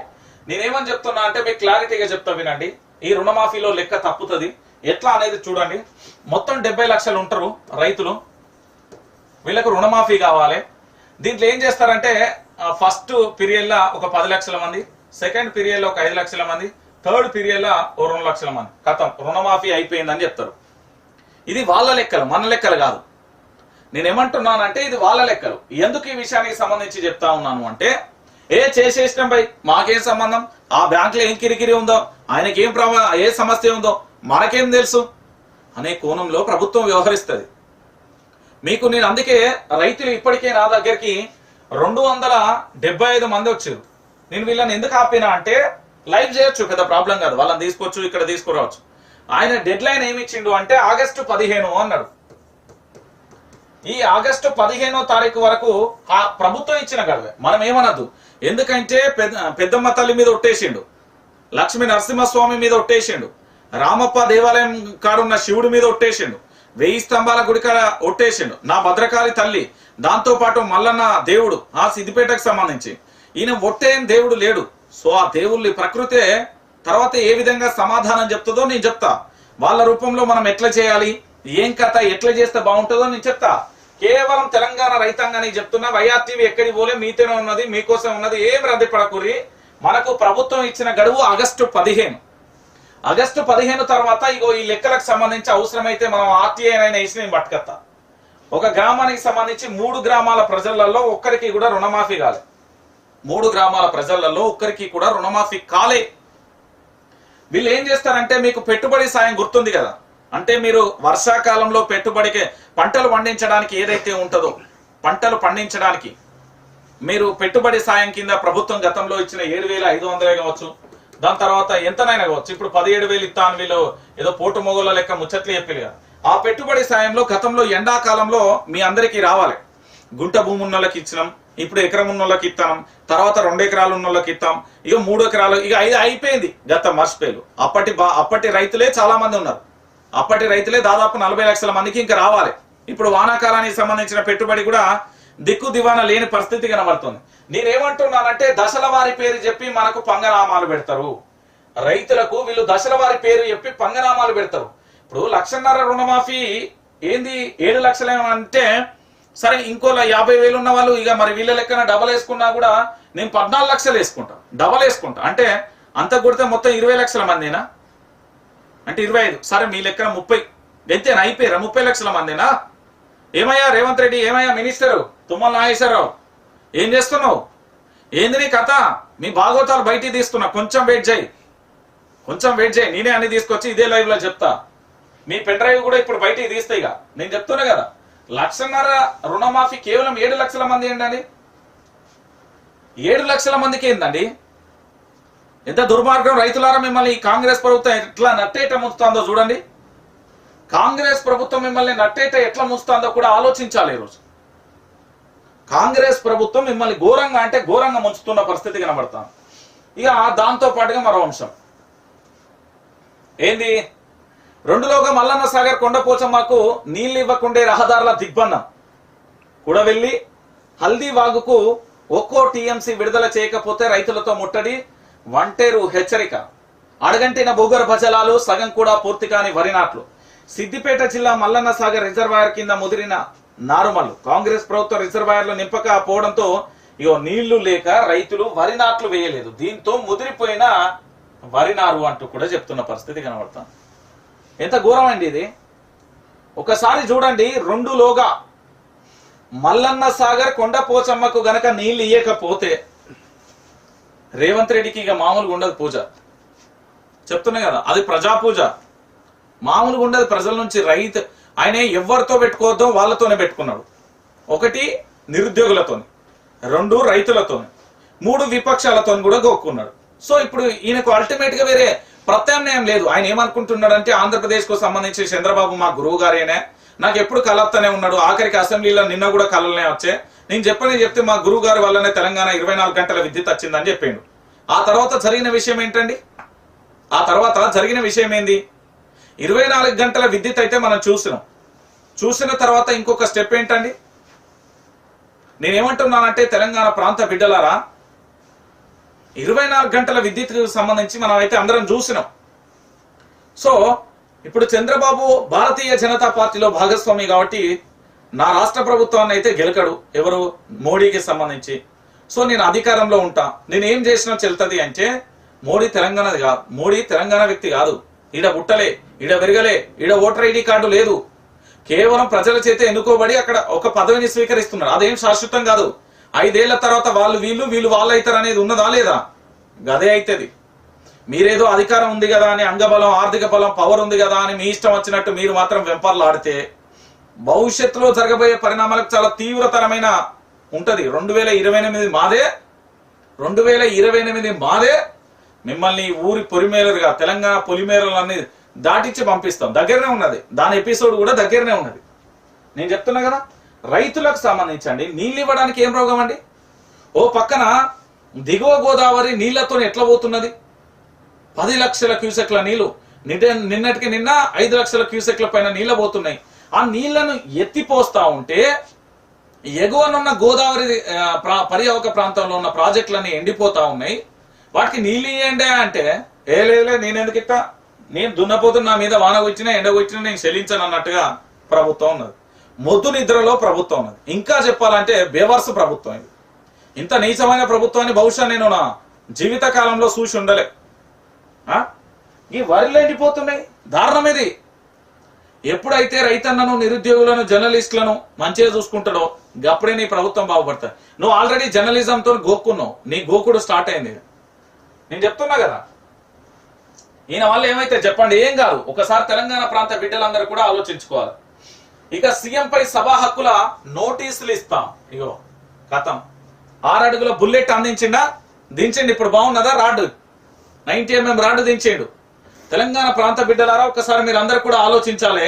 నేనేమని చెప్తున్నా అంటే మీకు క్లారిటీగా చెప్తా వినండి. ఈ రుణమాఫీలో లెక్క తప్పుతుంది ఎట్లా అనేది చూడండి. మొత్తం 70 లక్షలు ఉంటారు రైతులు, వీళ్ళకు రుణమాఫీ కావాలి. దీంట్లో ఏం చేస్తారంటే ఫస్ట్ పీరియడ్ లా ఒక 10 లక్షల మంది, సెకండ్ పీరియడ్ లో ఒక 5 లక్షల మంది, థర్డ్ పీరియడ్ లా ఓ 2 లక్షల మంది. కథం రుణమాఫీ అయిపోయిందని చెప్తారు. ఇది వాళ్ళ లెక్కలు, మన లెక్కలు కాదు. నేనేమంటున్నానంటే ఇది వాళ్ళ లెక్కలు. ఎందుకు ఈ విషయానికి సంబంధించి చెప్తా ఉన్నాను అంటే, చేసేసినాం బై, మాకేం సంబంధం, ఆ బ్యాంకులో ఏం కిరికిరి ఉందో, ఆయనకి ఏ సమస్య ఉందో మనకేం తెలుసు అనే కోణంలో ప్రభుత్వం వ్యవహరిస్తుంది. మీకు నేను అందుకే రైతులు ఇప్పటికే నా దగ్గరికి 275 మంది వచ్చారు. నేను వీళ్ళని ఎందుకు ఆపినా అంటే లైవ్ చేయొచ్చు, పెద్ద ప్రాబ్లం కాదు, వాళ్ళని తీసుకోవచ్చు, ఇక్కడ తీసుకురావచ్చు. ఆయన డెడ్ లైన్ ఏమి ఇచ్చిండు అంటే ఆగస్టు 15 అన్నాడు. ఈ ఆగస్టు 15వ తారీఖు వరకు ప్రభుత్వం ఇచ్చిన గడువే, మనం ఏమనద్దు. ఎందుకంటే పెద్దమ్మ తల్లి మీద ఒట్టేసిండు, లక్ష్మీ నరసింహస్వామి మీద ఒట్టేసిండు, రామప్ప దేవాలయం కాడున్న శివుడి మీద ఒట్టేసిండు, 1000 స్తంభాల గుడి కాడ ఒట్టేసిండు, నా భద్రకాళి తల్లి, దాంతో పాటు మల్లన్న దేవుడు ఆ సిద్దిపేటకు సంబంధించి. ఈయన ఒట్టేం దేవుడు లేడు. సో ఆ దేవుళ్ళ ప్రకృతే తర్వాత ఏ విధంగా సమాధానం చెప్తుందో నేను చెప్తా. వాళ్ళ రూపంలో మనం ఎట్లా చేయాలి, ఏం కథ, ఎట్లా చేస్తే బాగుంటుందో నేను చెప్తా. కేవలం తెలంగాణ రైతాంగానికి చెప్తున్నా, వైఆర్టీవీ ఎక్కడికి పోలే, మీతోనే ఉన్నది, మీకోసం ఉన్నది, ఏం రద్దు పడకూరి. మనకు ప్రభుత్వం ఇచ్చిన గడువు ఆగస్టు 15. ఆగస్టు 15 తర్వాత ఇగో ఈ లెక్కలకు సంబంధించి అవసరమైతే మనం ఆర్టీఐ వేసి పట్టుకొస్తా. ఒక గ్రామానికి సంబంధించి 3 గ్రామాల ప్రజలలో ఒక్కరికి కూడా రుణమాఫీ కాలే. 3 గ్రామాల ప్రజలలో ఒక్కరికి కూడా రుణమాఫీ కాలే. వీళ్ళు ఏం చేస్తారంటే, మీకు పెట్టుబడి సాయం గుర్తుంది కదా, అంటే మీరు వర్షాకాలంలో పెట్టుబడికి పంటలు పండించడానికి ఏదైతే ఉంటుందో, పంటలు పండించడానికి మీరు పెట్టుబడి సాయం కింద ప్రభుత్వం గతంలో ఇచ్చిన 7,500 కావచ్చు, దాని తర్వాత ఎంతనైనా కావచ్చు, ఇప్పుడు 17,000 ఇస్తా అని వీళ్ళు ఏదో పోటు మొగోళ్ళ లెక్క ముచ్చట్లు చెప్పారు కదా. ఆ పెట్టుబడి సాయంలో గతంలో ఎండాకాలంలో మీ అందరికీ రావాలి. గుంట భూమి ఉన్న వాళ్ళకి ఇచ్చినాం, ఇప్పుడు ఎకరం ఉన్న వాళ్ళకి ఇస్తాం, తర్వాత 2 ఎకరాలు ఉన్న వాళ్ళకి ఇస్తాం, ఇక 3 ఎకరాలు, ఇక 5 అయిపోయింది. గత మర్చిపోయారు. అప్పటి రైతులే చాలా మంది ఉన్నారు. అప్పటి రైతులే దాదాపు 40 లక్షల మందికి ఇంకా రావాలి. ఇప్పుడు వానాకాలానికి సంబంధించిన పెట్టుబడి కూడా దిక్కు దివానా లేని పరిస్థితి కనబడుతుంది. నేనేమంటున్నానంటే దశల వారి పేరు చెప్పి మనకు పంగనామాలు పెడతారు. రైతులకు వీళ్ళు దశల వారి పేరు చెప్పి పంగనామాలు పెడతారు. ఇప్పుడు 1,50,000 రుణమాఫీ ఏంది, 7 లక్షలు అంటే సరే, ఇంకో 50,000 ఉన్న వాళ్ళు ఇక మరి వీళ్ళ లెక్కన డబల్ వేసుకున్నా కూడా నేను 14 లక్షలు వేసుకుంటా, డబల్ వేసుకుంటా. అంటే అంత కొడితే మొత్తం 20 లక్షల మందినా, అంటే 25, సరే మీ లెక్కన 30, ఎంతేనా అయిపోయారా 30 లక్షల మందినా? ఏమయ్యా రేవంత్ రెడ్డి, ఏమయ్యా మినిస్టరు తుమ్మల నాగేశ్వరరావు, ఏం చేస్తున్నావు? ఏంది నీ కథ? మీ భాగవతాలు బయటికి తీస్తున్నా, కొంచెం వెయిట్ చేయి, కొంచెం వెయిట్ చేయి. నేనే అన్ని తీసుకొచ్చి ఇదే లైవ్ లో చెప్తా. మీ పెన్ డ్రైవ్ కూడా ఇప్పుడు బయటికి తీస్తాయి. ఇక నేను చెప్తున్నా కదా, 1,50,000 రుణమాఫీ కేవలం 7 లక్షల మంది ఏంటండి? 7 లక్షల మందికి ఏందండి? ఎంత దుర్మార్గం! రైతులారా, మిమ్మల్ని ఈ కాంగ్రెస్ ప్రభుత్వం ఎట్లా నట్టేట ముంచుతుందో చూడండి. కాంగ్రెస్ ప్రభుత్వం మిమ్మల్ని నట్టేట ఎట్లా ముంచుతుందో కూడా ఆలోచించాలి. ఈరోజు కాంగ్రెస్ ప్రభుత్వం మిమ్మల్ని ఘోరంగా అంటే ఘోరంగా ముంచుతున్న పరిస్థితి కనబడతాం. ఇక దాంతో పాటుగా మరో అంశం ఏంది, 2లోగా మల్లన్న సాగర్ కొండపోచమ్మకు నీళ్లు ఇవ్వకుండే రహదారుల దిగ్బంధం. కూడవెల్లి హల్దీ వాగుకు ఒక్కో టీఎంసీ విడుదల చేయకపోతే రైతులతో ముట్టడి, వంటేరు హెచ్చరిక. అడగంటిన భూగర్భ జలాలు సగం కూడా పూర్తి కాని వరి నాట్లు. సిద్దిపేట జిల్లా మల్లన్న సాగర్ రిజర్వాయర్ కింద ముదిరిన నారుమల్లు. కాంగ్రెస్ ప్రభుత్వం రిజర్వాయర్లు నింపకపోవడంతో ఇగో నీళ్లు లేక రైతులు వరి నాట్లు వేయలేదు. దీంతో ముదిరిపోయిన వరి నారు అంటూ కూడా చెప్తున్న పరిస్థితి కనబడతాం. ఎంత ఘోరం అండి ఇది! ఒకసారి చూడండి, 2లోగా మల్లన్న సాగర్ కొండపోచమ్మకు గనక నీళ్లు ఇయ్యకపోతే రేవంత్ రెడ్డికి ఇక మామూలుగా ఉండదు పూజ. చెప్తున్నా కదా, అది ప్రజా పూజ, మామూలుగా ఉండదు. ప్రజల నుంచి ఆయన ఎవరితో పెట్టుకోవద్దో వాళ్ళతోనే పెట్టుకున్నాడు. 1 నిరుద్యోగులతో, 2 రైతులతో, 3 విపక్షాలతో కూడా గోక్కున్నాడు. సో ఇప్పుడు ఈయనకు అల్టిమేట్ గా వేరే ప్రత్యామ్నాయం లేదు. ఆయన ఏమనుకుంటున్నాడంటే ఆంధ్రప్రదేశ్ కు సంబంధించి చంద్రబాబు మా గురువు గారేనే, నాకు ఎప్పుడు కలర్తనే ఉన్నాడు, ఆఖరికి అసెంబ్లీలో నిన్న కూడా కలలనే వచ్చే, నేను చెప్తే మా గురువు గారి వల్లనే తెలంగాణ 24 గంటల విద్యుత్ వచ్చిందని చెప్పిండు. ఆ తర్వాత జరిగిన విషయం ఏంటండి? ఆ తర్వాత జరిగిన విషయం ఏంది? 24 గంటల విద్యుత్ అయితే మనం చూసిన తర్వాత ఇంకొక స్టెప్ ఏంటండి? నేనేమంటున్నానంటే తెలంగాణ ప్రాంత బిడ్డలారా, 24 గంటల విద్యుత్ సంబంధించి మనం అయితే అందరం చూసినాం. సో ఇప్పుడు చంద్రబాబు భారతీయ జనతా పార్టీలో భాగస్వామి కాబట్టి నా రాష్ట్ర ప్రభుత్వాన్ని అయితే గెలకడు, ఎవరు మోడీకి సంబంధించి. సో నేను అధికారంలో ఉంటా, నేను ఏం చేసినా చెల్తది అంటే మోడీ తెలంగాణది కాదు, మోడీ తెలంగాణ వ్యక్తి కాదు, ఈడ పుట్టలే, ఈడ పెరగలే, ఈడ ఓటర్ ఐడి కార్డు లేదు, కేవలం ప్రజల చేత ఎన్నుకోబడి అక్కడ ఒక పదవిని స్వీకరిస్తున్నారు. అదేం శాశ్వతం కాదు. 5 ఏళ్ల తర్వాత వాళ్ళు వీళ్ళు వాళ్ళు అవుతారు అనేది ఉన్నదా లేదా? గదే అవుతుంది. మీరేదో అధికారం ఉంది కదా అని, అంగబలం, ఆర్థిక బలం, పవర్ ఉంది కదా అని మీ ఇష్టం వచ్చినట్టు మీరు మాత్రం వెంపర్లు ఆడితే భవిష్యత్తులో జరగబోయే పరిణామాలకు చాలా తీవ్రతరమైన ఉంటది. 2028 మాదే, 2028 మాదే. మిమ్మల్ని ఊరి పొలిమేరలుగా తెలంగాణ పొలిమేరలన్నీ దాటించి పంపిస్తాం. దగ్గరనే ఉన్నది, దాని ఎపిసోడ్ కూడా దగ్గరనే ఉన్నది. నేను చెప్తున్నా కదా, రైతులకు సంబంధించండి నీళ్ళు ఇవ్వడానికి ఏం రోగం అండి? ఓ పక్కన దిగువ గోదావరి నీళ్లతో ఎట్లా పోతున్నది? 10 లక్షల క్యూసెక్ల నీళ్లు, నిన్నటికి నిన్న 5 లక్షల క్యూసెక్ల పైన నీళ్లు పోతున్నాయి. ఆ నీళ్లను ఎత్తిపోస్తా ఉంటే ఎగువనున్న గోదావరి పర్యావక ప్రాంతంలో ఉన్న ప్రాజెక్టులన్నీ ఎండిపోతా ఉన్నాయి. వాటికి నీళ్ళు ఇయ్యండి అంటే లేదులే, నేను ఎందుకు ఇట్టా, నేను దున్నపోతున్న నా మీద వాన వచ్చినా ఎండ వచ్చినా నేను చెల్లించను అన్నట్టుగా ప్రభుత్వం ఉన్నది. మొద్దు నిద్రలో ప్రభుత్వం ఉన్నది. ఇంకా చెప్పాలంటే బేవర్స్ ప్రభుత్వం ఇది. ఇంత నీచమైన ప్రభుత్వాన్ని బహుశా నేను నా జీవిత కాలంలో చూసి ఉండలే. ఈ వరిలో ఎండిపోతున్నాయి, దారుణం ఇది. ఎప్పుడైతే రైతన్నను, నిరుద్యోగులను, జర్నలిస్టులను మంచిగా చూసుకుంటాడో అప్పుడే నీ ప్రభుత్వం బాగుపడతాయి. నువ్వు ఆల్రెడీ జర్నలిజంతో గోక్కున్నావు, నీ గోకుడు స్టార్ట్ అయింది. నేను చెప్తున్నా కదా, ఈయన వల్ల ఏమైతే చెప్పండి, ఏం కాదు. ఒకసారి తెలంగాణ ప్రాంత బిడ్డలందరూ కూడా ఆలోచించుకోవాలి. ఇక సీఎం పై సభా హక్కుల నోటీసులు ఇస్తాం, ఇగో కథం. 6 అడుగుల బుల్లెట్ అందించిండా? దించండి. ఇప్పుడు బాగున్నదా? రాడ్డు 90 mm రాడ్డు దించేడు. తెలంగాణ ప్రాంత బిడ్డలారా, ఒకసారి మీరు అందరు కూడా ఆలోచించాలి.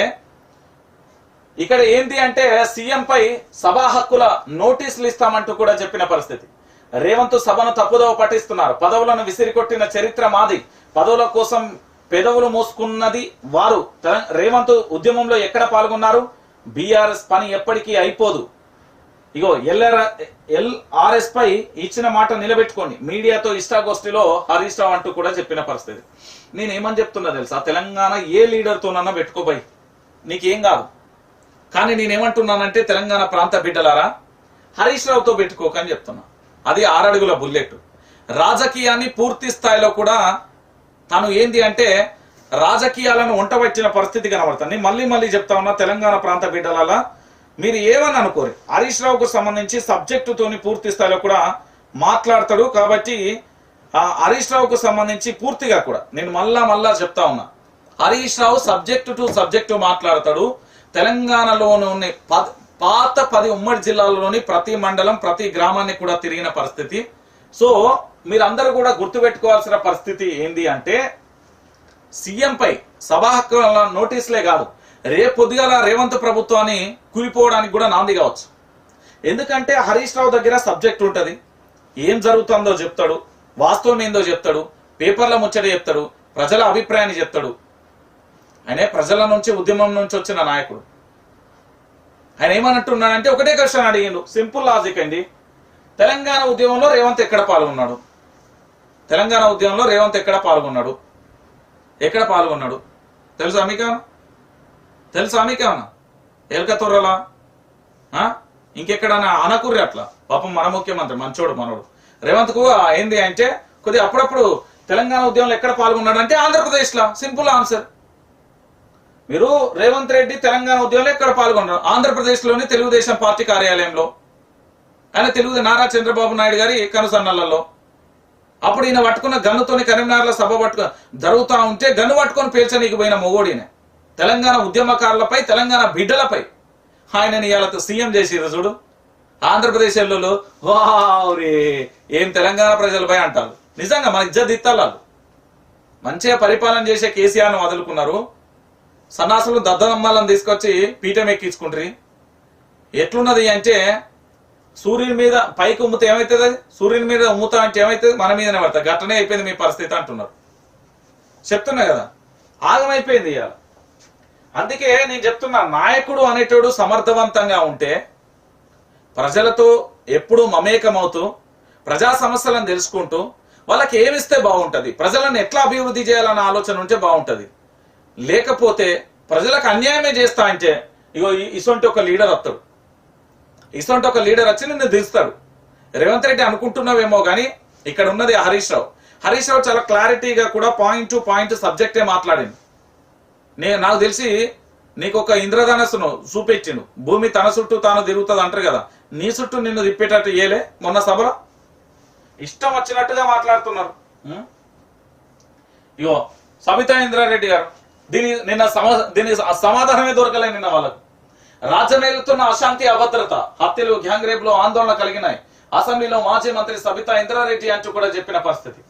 ఇక్కడ ఏంటి అంటే సీఎం పై సభా హక్కుల నోటీసులు ఇస్తామంటూ కూడా చెప్పిన పరిస్థితి. రేవంత్ సభను తప్పుదోవ పట్టిస్తున్నారు. పదవులను విసిరికొట్టిన చరిత్ర మాది. పదవుల కోసం పెదవులు మూసుకున్నది వారు. రేవంత్ ఉద్యమంలో ఎక్కడ పాల్గొన్నారు? బీఆర్ఎస్ పని ఎప్పటికీ అయిపోదు. ఇగో ఎల్ఆర్ఎస్ పై ఇచ్చిన మాట నిలబెట్టుకోండి. మీడియాతో ఇష్టాగోష్ఠిలో హరీష్ రావు అంటూ కూడా చెప్పిన పరిస్థితి. నేనేమని చెప్తున్నా తెలుసా? తెలంగాణ ఏ లీడర్తోనన్నా పెట్టుకోబోయి నీకేం కాదు. కానీ నేనేమంటున్నానంటే తెలంగాణ ప్రాంత బిడ్డలారా, హరీష్ రావుతో పెట్టుకోకని చెప్తున్నా. అది 6 అడుగుల బుల్లెట్. రాజకీయాన్ని పూర్తి స్థాయిలో కూడా తను ఏంది అంటే రాజకీయాలను వంటబట్టిన పరిస్థితి కనబడుతుంది. మళ్ళీ చెప్తా ఉన్నా, తెలంగాణ ప్రాంత బిడ్డలారా, మీరు ఏమని అనుకోరు, హరీష్ రావుకు సంబంధించి సబ్జెక్టుతోని పూర్తి స్థాయిలో కూడా మాట్లాడతాడు. కాబట్టి హరీష్ రావుకు సంబంధించి పూర్తిగా కూడా నేను మళ్ళా చెప్తా ఉన్నా, హరీష్ రావు సబ్జెక్టు మాట్లాడతాడు. తెలంగాణలోని పాత 10 ఉమ్మడి జిల్లాల్లోని ప్రతి మండలం, ప్రతి గ్రామాన్ని కూడా తిరిగిన పరిస్థితి. సో మీరందరూ కూడా గుర్తుపెట్టుకోవాల్సిన పరిస్థితి ఏంది అంటే, సీఎం పై సభా హక్కుల నోటీసులే కాదు, రేపు పొద్దుగాల రేవంత్ ప్రభుత్వాన్ని కూలిపోవడానికి కూడా నాంది కావచ్చు. ఎందుకంటే హరీష్ రావు దగ్గర సబ్జెక్ట్ ఉంటది. ఏం జరుగుతుందో చెప్తాడు, వాస్తవం ఏందో చెప్తాడు, పేపర్ల ముచ్చట చెప్తాడు, ప్రజల అభిప్రాయాన్ని చెప్తాడు. ఆయనే ప్రజల నుంచి, ఉద్యమం నుంచి వచ్చిన నాయకుడు. ఆయన ఏమన్నట్టున్నాడంటే ఒకటే క్వశ్చన్ అడిగిండు, సింపుల్ లాజిక్ అండి. తెలంగాణ ఉద్యమంలో రేవంత్ ఎక్కడ పాల్గొన్నాడు? తెలంగాణ ఉద్యమంలో రేవంత్ ఎక్కడ పాల్గొన్నాడు తెలుసా మీకేమన్నా? ఎల్కతూరలా ఇంకెక్కడన్నా అనకుర్రి అట్లా. పాపం మన ముఖ్యమంత్రి మంచోడు, మనోడు. రేవంత్ కు ఏంది అంటే కొద్దిగా అప్పుడప్పుడు తెలంగాణ ఉద్యమంలో ఎక్కడ పాల్గొన్నాడు అంటే ఆంధ్రప్రదేశ్ లా. Simple answer. మీరు రేవంత్ రెడ్డి తెలంగాణ ఉద్యమంలో ఎక్కడ పాల్గొన్నారు? ఆంధ్రప్రదేశ్ లోని తెలుగుదేశం పార్టీ కార్యాలయంలో, ఆయన నారా చంద్రబాబు నాయుడు గారి కనుసన్నలలో. అప్పుడు ఈయన పట్టుకున్న గన్నుతోని కరీంనగర్లో సభ జరుగుతా ఉంటే గన్ను పట్టుకొని పేల్చనీకి పోయిన మొగోడినే. తెలంగాణ ఉద్యమకారులపై, తెలంగాణ బిడ్డలపై ఆయనని ఇవాళ సీఎం చేసిరు చూడు. ఆంధ్రప్రదేశ్ ఎల్లు వారే ఏం తెలంగాణ ప్రజలపై అంటారు. నిజంగా మన ఇజ్జత్ ఇత్తాలు. మంచిగా పరిపాలన చేసే కేసీఆర్ను వదులుకున్నారు. సన్నాసులు దద్దనమ్మాలను తీసుకొచ్చి పీఠం ఎక్కించుకుంటారు. ఎట్లున్నది అంటే సూర్యుని మీద పైకి ఉమ్ముతే ఏమవుతుంది? సూర్యుని మీద ఉమ్ముతా అంటే ఏమవుతుంది? మన మీదనే పడుతుంది. గట్టనే అయిపోయింది మీ పరిస్థితి అంటున్నారు. చెప్తున్నా కదా, ఆగమైపోయింది ఇవాళ. అందుకే నేను చెప్తున్నా, నాయకుడు అనేటోడు సమర్థవంతంగా ఉంటే ప్రజలతో ఎప్పుడూ మమేకమవుతూ ప్రజా సమస్యలను తెలుసుకుంటూ వాళ్ళకి ఏమిస్తే బాగుంటది, ప్రజలను ఎట్లా అభివృద్ధి చేయాలన్న ఆలోచన ఉంటే బాగుంటది. లేకపోతే ప్రజలకు అన్యాయమే చేస్తా అంటే ఇగో ఇసొంటి ఒక లీడర్ వస్తాడు. ఇసొంటి ఒక లీడర్ వచ్చి నిన్ను దిస్తాడు. రేవంత్ రెడ్డి అనుకుంటున్నావేమో కానీ ఇక్కడ ఉన్నది హరీష్ రావు. హరీష్ రావు చాలా క్లారిటీగా కూడా పాయింట్ టు పాయింట్ సబ్జెక్టే మాట్లాడింది. నాకు తెలిసి నీకు ఒక ఇంద్రధనస్సును చూపెట్టిండు. భూమి తన చుట్టూ తాను తిరుగుతుంది అంటారు కదా, నీ చుట్టూ నిన్ను తిప్పేటట్టు ఏలే. మొన్న సభలో ఇష్టం వచ్చినట్టుగా మాట్లాడుతున్నారు. ఇగో సబితా ఇంద్రారెడ్డి గారు దీని సమాధానమే దొరకలే. నిన్న వాళ్ళకు రాజ్యమేలుతున్న అశాంతి, అభద్రత, హత్యలు, గ్యాంగ్ రేప్ లో ఆందోళన కలిగినాయి. అసెంబ్లీలో మాజీ మంత్రి సబితా ఇంద్రారెడ్డి అంటూ కూడా చెప్పిన పరిస్థితి.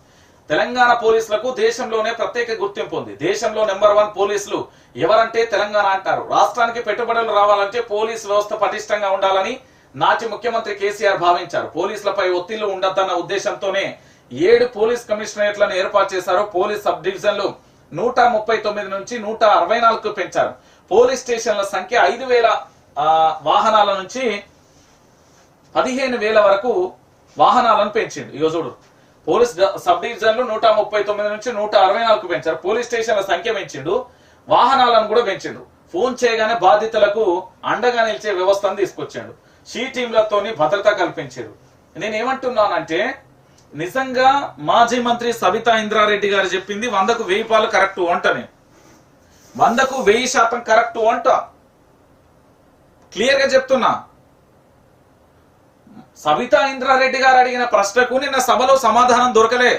తెలంగాణ పోలీసులకు దేశంలోనే ప్రత్యేక గుర్తింపు ఉంది. దేశంలో నెంబర్ 1 పోలీసులు ఎవరంటే తెలంగాణ అంటారు. రాష్ట్రానికి పెట్టుబడులు రావాలంటే పోలీసు వ్యవస్థ పటిష్టంగా ఉండాలని నాటి ముఖ్యమంత్రి కేసీఆర్ భావించారు. పోలీసులపై ఒత్తిళ్లు ఉండద్దన్న ఉద్దేశంతోనే 7 పోలీస్ కమిషనరేట్లను ఏర్పాటు చేశారు. పోలీస్ సబ్ డివిజన్లు 139 నుంచి 164కు పెంచారు. పోలీస్ స్టేషన్ల సంఖ్య 5,000 వాహనాల నుంచి 15,000 వరకు వాహనాలను పెంచిండు. ఇగో చూడు, పోలీస్ సబ్ డివిజన్లు 139 నుంచి 164కు పెంచారు. పోలీస్ స్టేషన్ల సంఖ్య పెంచిండు, వాహనాలను కూడా పెంచిండు. ఫోన్ చేయగానే బాధితులకు అండగా నిలిచే వ్యవస్థను తీసుకొచ్చాడు. షీ టీంలతోని భద్రత కల్పించారు. నేనేమంటున్నానంటే నిజంగా మాజీ మంత్రి సబితా ఇంద్రారెడ్డి గారు చెప్పింది 100కు 1000 పాలు కరెక్ట్ అంట. నేను 100కు 1000% కరెక్ట్ అంట. క్లియర్ గా చెప్తున్నా. సబితా ఇంద్రారెడ్డి గారు అడిగిన ప్రశ్నకు నిన్న సభలో సమాధానం దొరకలే.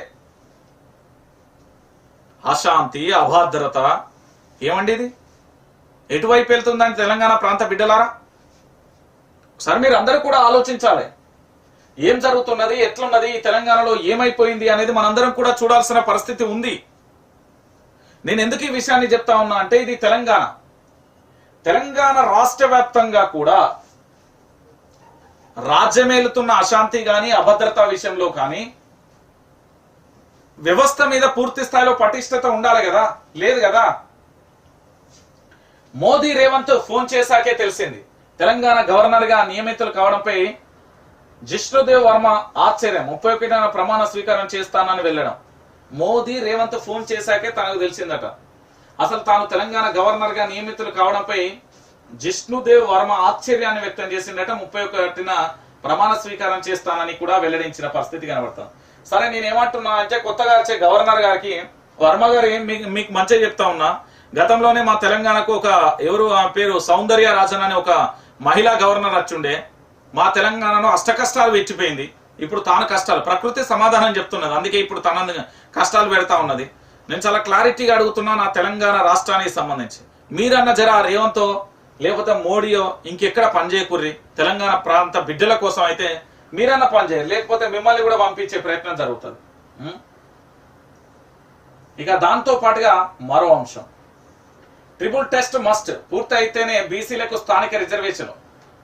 అశాంతి, అభద్రత ఏమండి ఇది? ఎటువైపు వెళ్తుందని తెలంగాణ ప్రాంత బిడ్డలారా ఒకసారి మీరు అందరూ కూడా ఆలోచించాలి. ఏం జరుగుతున్నది, ఎట్లున్నది, ఈ తెలంగాణలో ఏమైపోయింది అనేది మనందరం కూడా చూడాల్సిన పరిస్థితి ఉంది. నేను ఎందుకు ఈ విషయాన్ని చెప్తా ఉన్నా అంటే, ఇది తెలంగాణ రాష్ట్ర వ్యాప్తంగా కూడా రాజ్యమేలుతున్న అశాంతి గాని, అభద్రతా విషయంలో కానీ వ్యవస్థ మీద పూర్తి స్థాయిలో పటిష్టత ఉండాలి కదా, లేదు కదా. మోదీ రేవంత్ ఫోన్ చేశాకే తెలిసింది తెలంగాణ గవర్నర్ గా నియమితులు కావడంపై. జిష్ణుదేవ్ వర్మ ఆశ్చర్యం, 31న ప్రమాణ స్వీకారం చేస్తానని వెళ్ళడం. మోదీ రేవంత్ ఫోన్ చేశాకే తనకు తెలిసిందట. అసలు తాను తెలంగాణ గవర్నర్ గా నియమితులు కావడంపై జిష్ణుదేవ్ వర్మ ఆశ్చర్యాన్ని వ్యక్తం చేసిందట. 31న ప్రమాణ స్వీకారం చేస్తానని కూడా వెల్లడించిన పరిస్థితి కనబడుతుంది. సరే, నేనేమంటున్నా అంటే, కొత్తగా వచ్చే గవర్నర్ గారికి వర్మ గారు మీకు మంచిగా చెప్తా ఉన్నా, గతంలోనే మా తెలంగాణకు ఒక ఎవరు పేరు సౌందర్య రాజన్ అనే ఒక మహిళా గవర్నర్ వచ్చుండే. మా తెలంగాణను అష్టకష్టాలు వెచ్చిపోయింది. ఇప్పుడు తాను కష్టాలు, ప్రకృతి సమాధానం చెప్తున్నది, అందుకే ఇప్పుడు తన కష్టాలు పెడతా ఉన్నది. నేను చాలా క్లారిటీగా అడుగుతున్నా నా తెలంగాణ రాష్ట్రానికి సంబంధించి. మీరన్న జరా రేవంతో లేకపోతే మోడీయో ఇంకెక్కడ పనిచేయకుర్రి, తెలంగాణ ప్రాంత బిడ్డల కోసం అయితే మీరన్నా పనిచేయరు, లేకపోతే మిమ్మల్ని కూడా పంపించే ప్రయత్నం జరుగుతుంది. ఇక దాంతో పాటుగా మరో అంశం, ట్రిపుల్ టెస్ట్ మస్ట్ పూర్తి అయితేనే బీసీలకు స్థానిక రిజర్వేషన్,